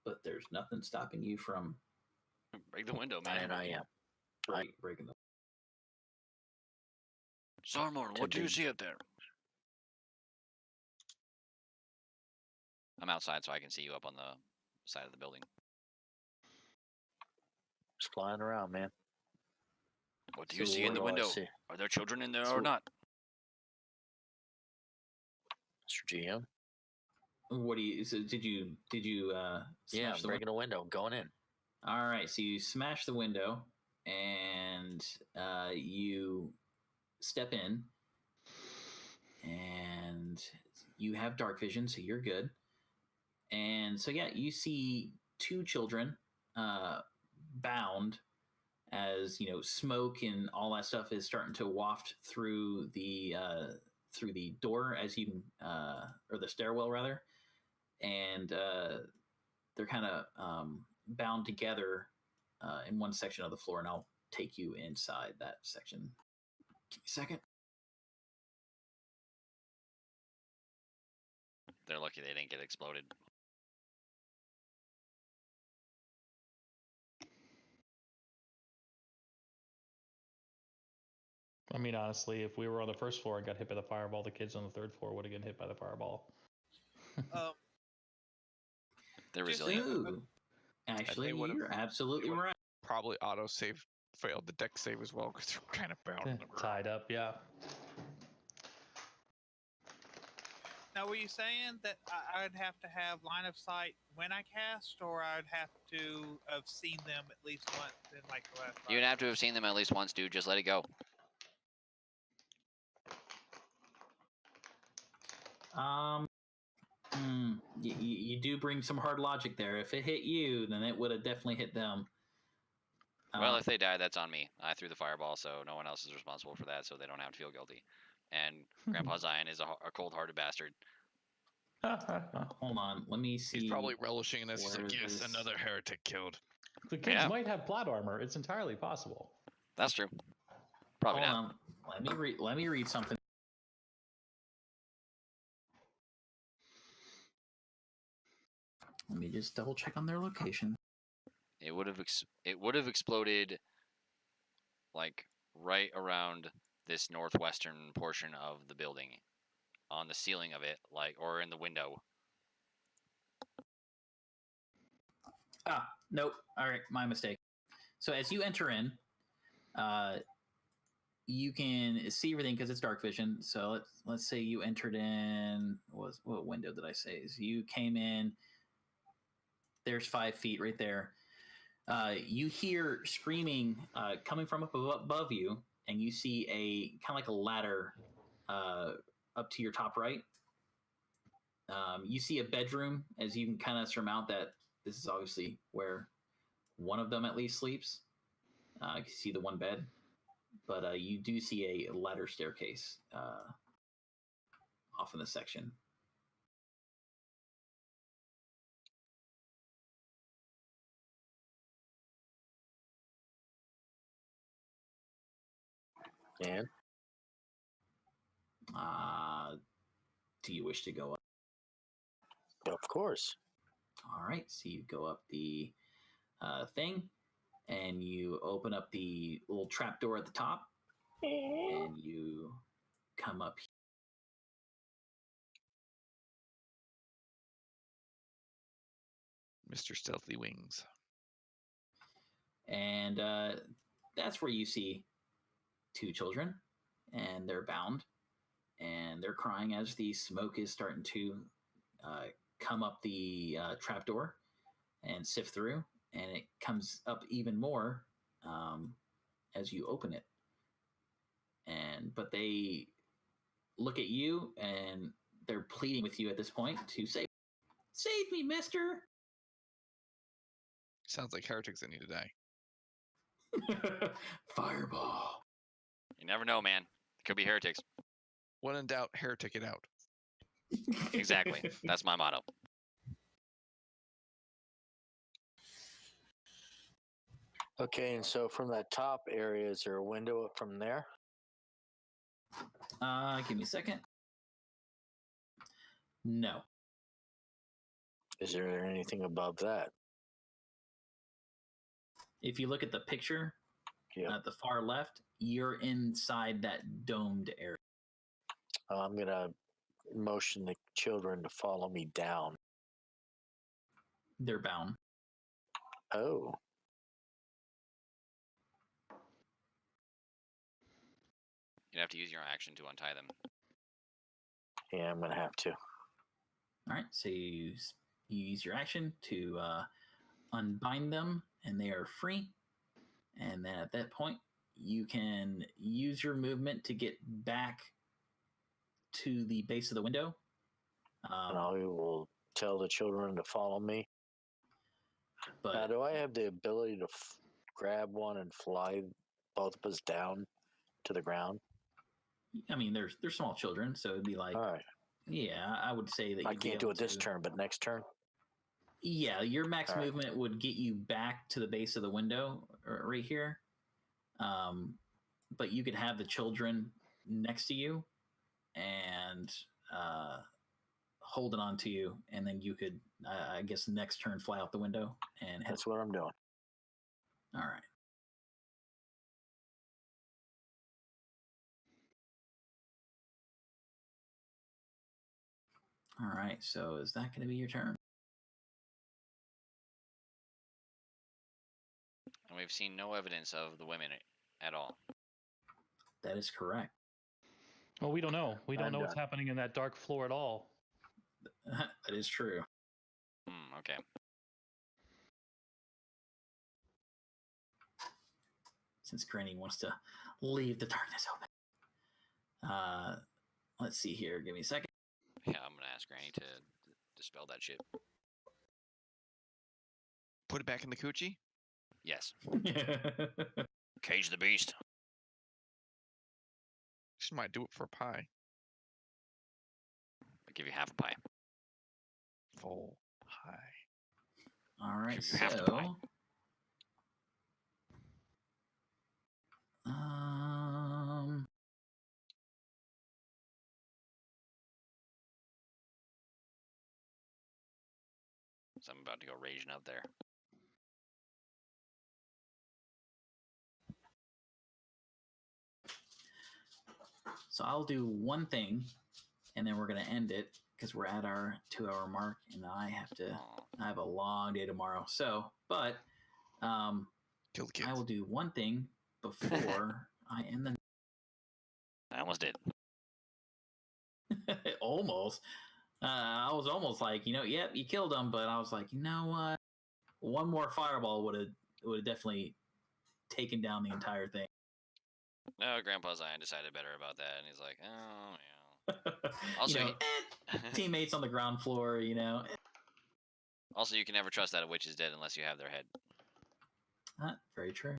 but there's nothing stopping you from break the window, man. And I am breaking the. Sarmorn, what do you see up there? I'm outside, so I can see you up on the side of the building. Just flying around, man. What do you see in the window? Are there children in there or not? Mr. GM. What do you? So did you? Yeah, I'm breaking a window, going in. All right, so you smash the window, and you step in, and you have dark vision, so you're good. And so yeah, you see 2 children bound, as smoke and all that stuff is starting to waft through the door as you or the stairwell rather, and they're kind of bound together in one section of the floor, and I'll take you inside that section. Give me a second. They're lucky they didn't get exploded. I mean, honestly, if we were on the first floor and got hit by the fireball, the kids on the third floor would have gotten hit by the fireball. They're Just- resilient. Ooh. Actually, would've- you're absolutely would've- right. Probably autosave failed the deck save as well because they're kind of bound. in the room. Tied up, yeah. Now, were you saying that I'd have to have line of sight when I cast, or I'd have to have seen them at least once in like the last? You'd have to have seen them at least once, dude. Just let it go. You do bring some hard logic there. If it hit you, then it would have definitely hit them. Well, if they die, that's on me. I threw the fireball, so no one else is responsible for that, so they don't have to feel guilty. And Grandpa Zion is a cold-hearted bastard. Hold on, let me see. He's probably relishing in this. He's where like, yes, this- another heretic killed. The kids Yeah. might have plot armor. It's entirely possible. That's true. Probably Hold not. on. Let me read something. Let me just double check on their location. It would have exploded like right around this northwestern portion of the building, on the ceiling of it, like, or in the window. Ah, nope. All right, my mistake. So as you enter in, you can see everything because it's dark vision. So let's say you entered in. What window did I say? So you came in. There's 5 feet right there. You hear screaming coming from up above you, and you see a kind of like a ladder up to your top right. You see a bedroom, as you can kind of surmount that. This is obviously where one of them at least sleeps. You can see the one bed, but you do see a ladder staircase off in the section. And Do you wish to go up? of course. All right, so you go up the thing, and you open up the little trap door at the top, and you come up. Mr. Stealthy Wings. And that's where you see 2 children, and they're bound, and they're crying as the smoke is starting to come up the trapdoor and sift through, and it comes up even more as you open it. But they look at you, and they're pleading with you at this point to save me, mister. Sounds like heretics that need to die. Fireball. You never know, man. Could be heretics. When in doubt, heretic it out. Exactly. That's my motto. Okay, and so from that top area, is there a window up from there? Give me a second. No. Is there anything above that? If you look at the picture Yeah. at the far left, you're inside that domed area. I'm gonna motion the children to follow me down. They're bound. Oh, You'd have to use your action to untie them. yeah, I'm gonna have to. All right, so you use your action to unbind them, and they are free. And then at that point, you can use your movement to get back to the base of the window. And I will tell the children to follow me. But Now, do I have the ability to grab one and fly both of us down to the ground? I mean, they're small children, so it'd be like, All right. yeah, I would say that I you'd be can't do able it this to- turn, but next turn? Yeah, your max All right. movement would get you back to the base of the window right here. But you could have the children next to you and holding on to you, and then you could, I guess, next turn fly out the window and head. That's what I'm doing. All right. All right. So is that going to be your turn? And we've seen no evidence of the women at all. That is correct. Well, we don't know. We don't I'm know what's done. happening in that dark floor at all. That is true. Okay. Since Granny wants to leave the darkness open. Let's see here. Give me a second. Yeah, I'm gonna ask Granny to dispel that shit. Put it back in the coochie. Yes. Cage the beast. She might do it for a pie. I'll give you half a pie. Full pie. All right, You have to buy. So I'm about to go raging out there. So I'll do one thing, and then we're gonna end it because we're at our 2-hour mark, and I have a long day tomorrow. So, but Kill the kids. I will do one thing before I end the. I almost did. Almost. I was almost like, yep, you killed him, but I was like, you know what? One more fireball would have definitely taken down the entire thing. No, Grandpa's eye decided better about that, and he's like, oh, yeah. Also, Teammates on the ground floor, Also, you can never trust that a witch is dead unless you have their head. Very true.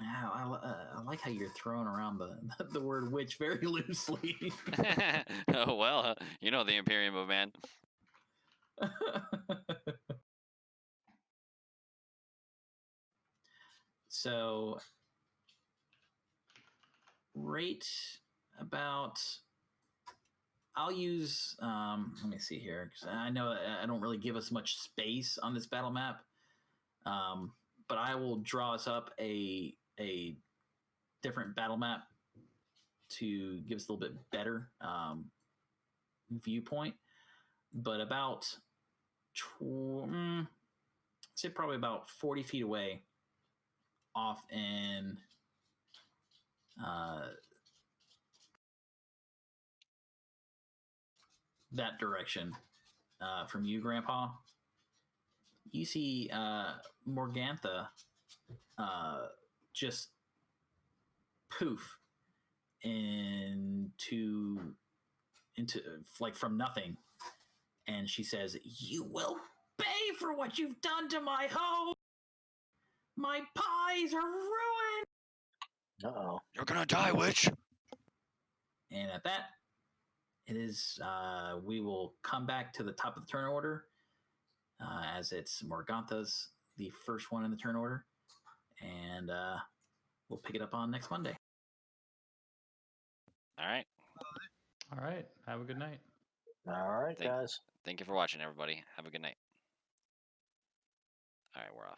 Wow, I like how you're throwing around the word witch very loosely. Oh, well, you know the Imperium of Man. So, right about. I'll use. Let me see here, because I know I don't really give us much space on this battle map. But I will draw us up a different battle map to give us a little bit better viewpoint. But about, say probably about 40 feet away, off in that direction from you, Grandpa, you see Morgantha just poof into like from nothing, and she says, "You will pay for what you've done to my home. My pies are ruined." Uh-oh. You're gonna die, witch! And at that, it is. We will come back to the top of the turn order, as it's Morgantha's the first one in the turn order, and we'll pick it up on next Monday. All right. All right. Have a good night. All right, guys. Thank you for watching, everybody. Have a good night. All right, we're off.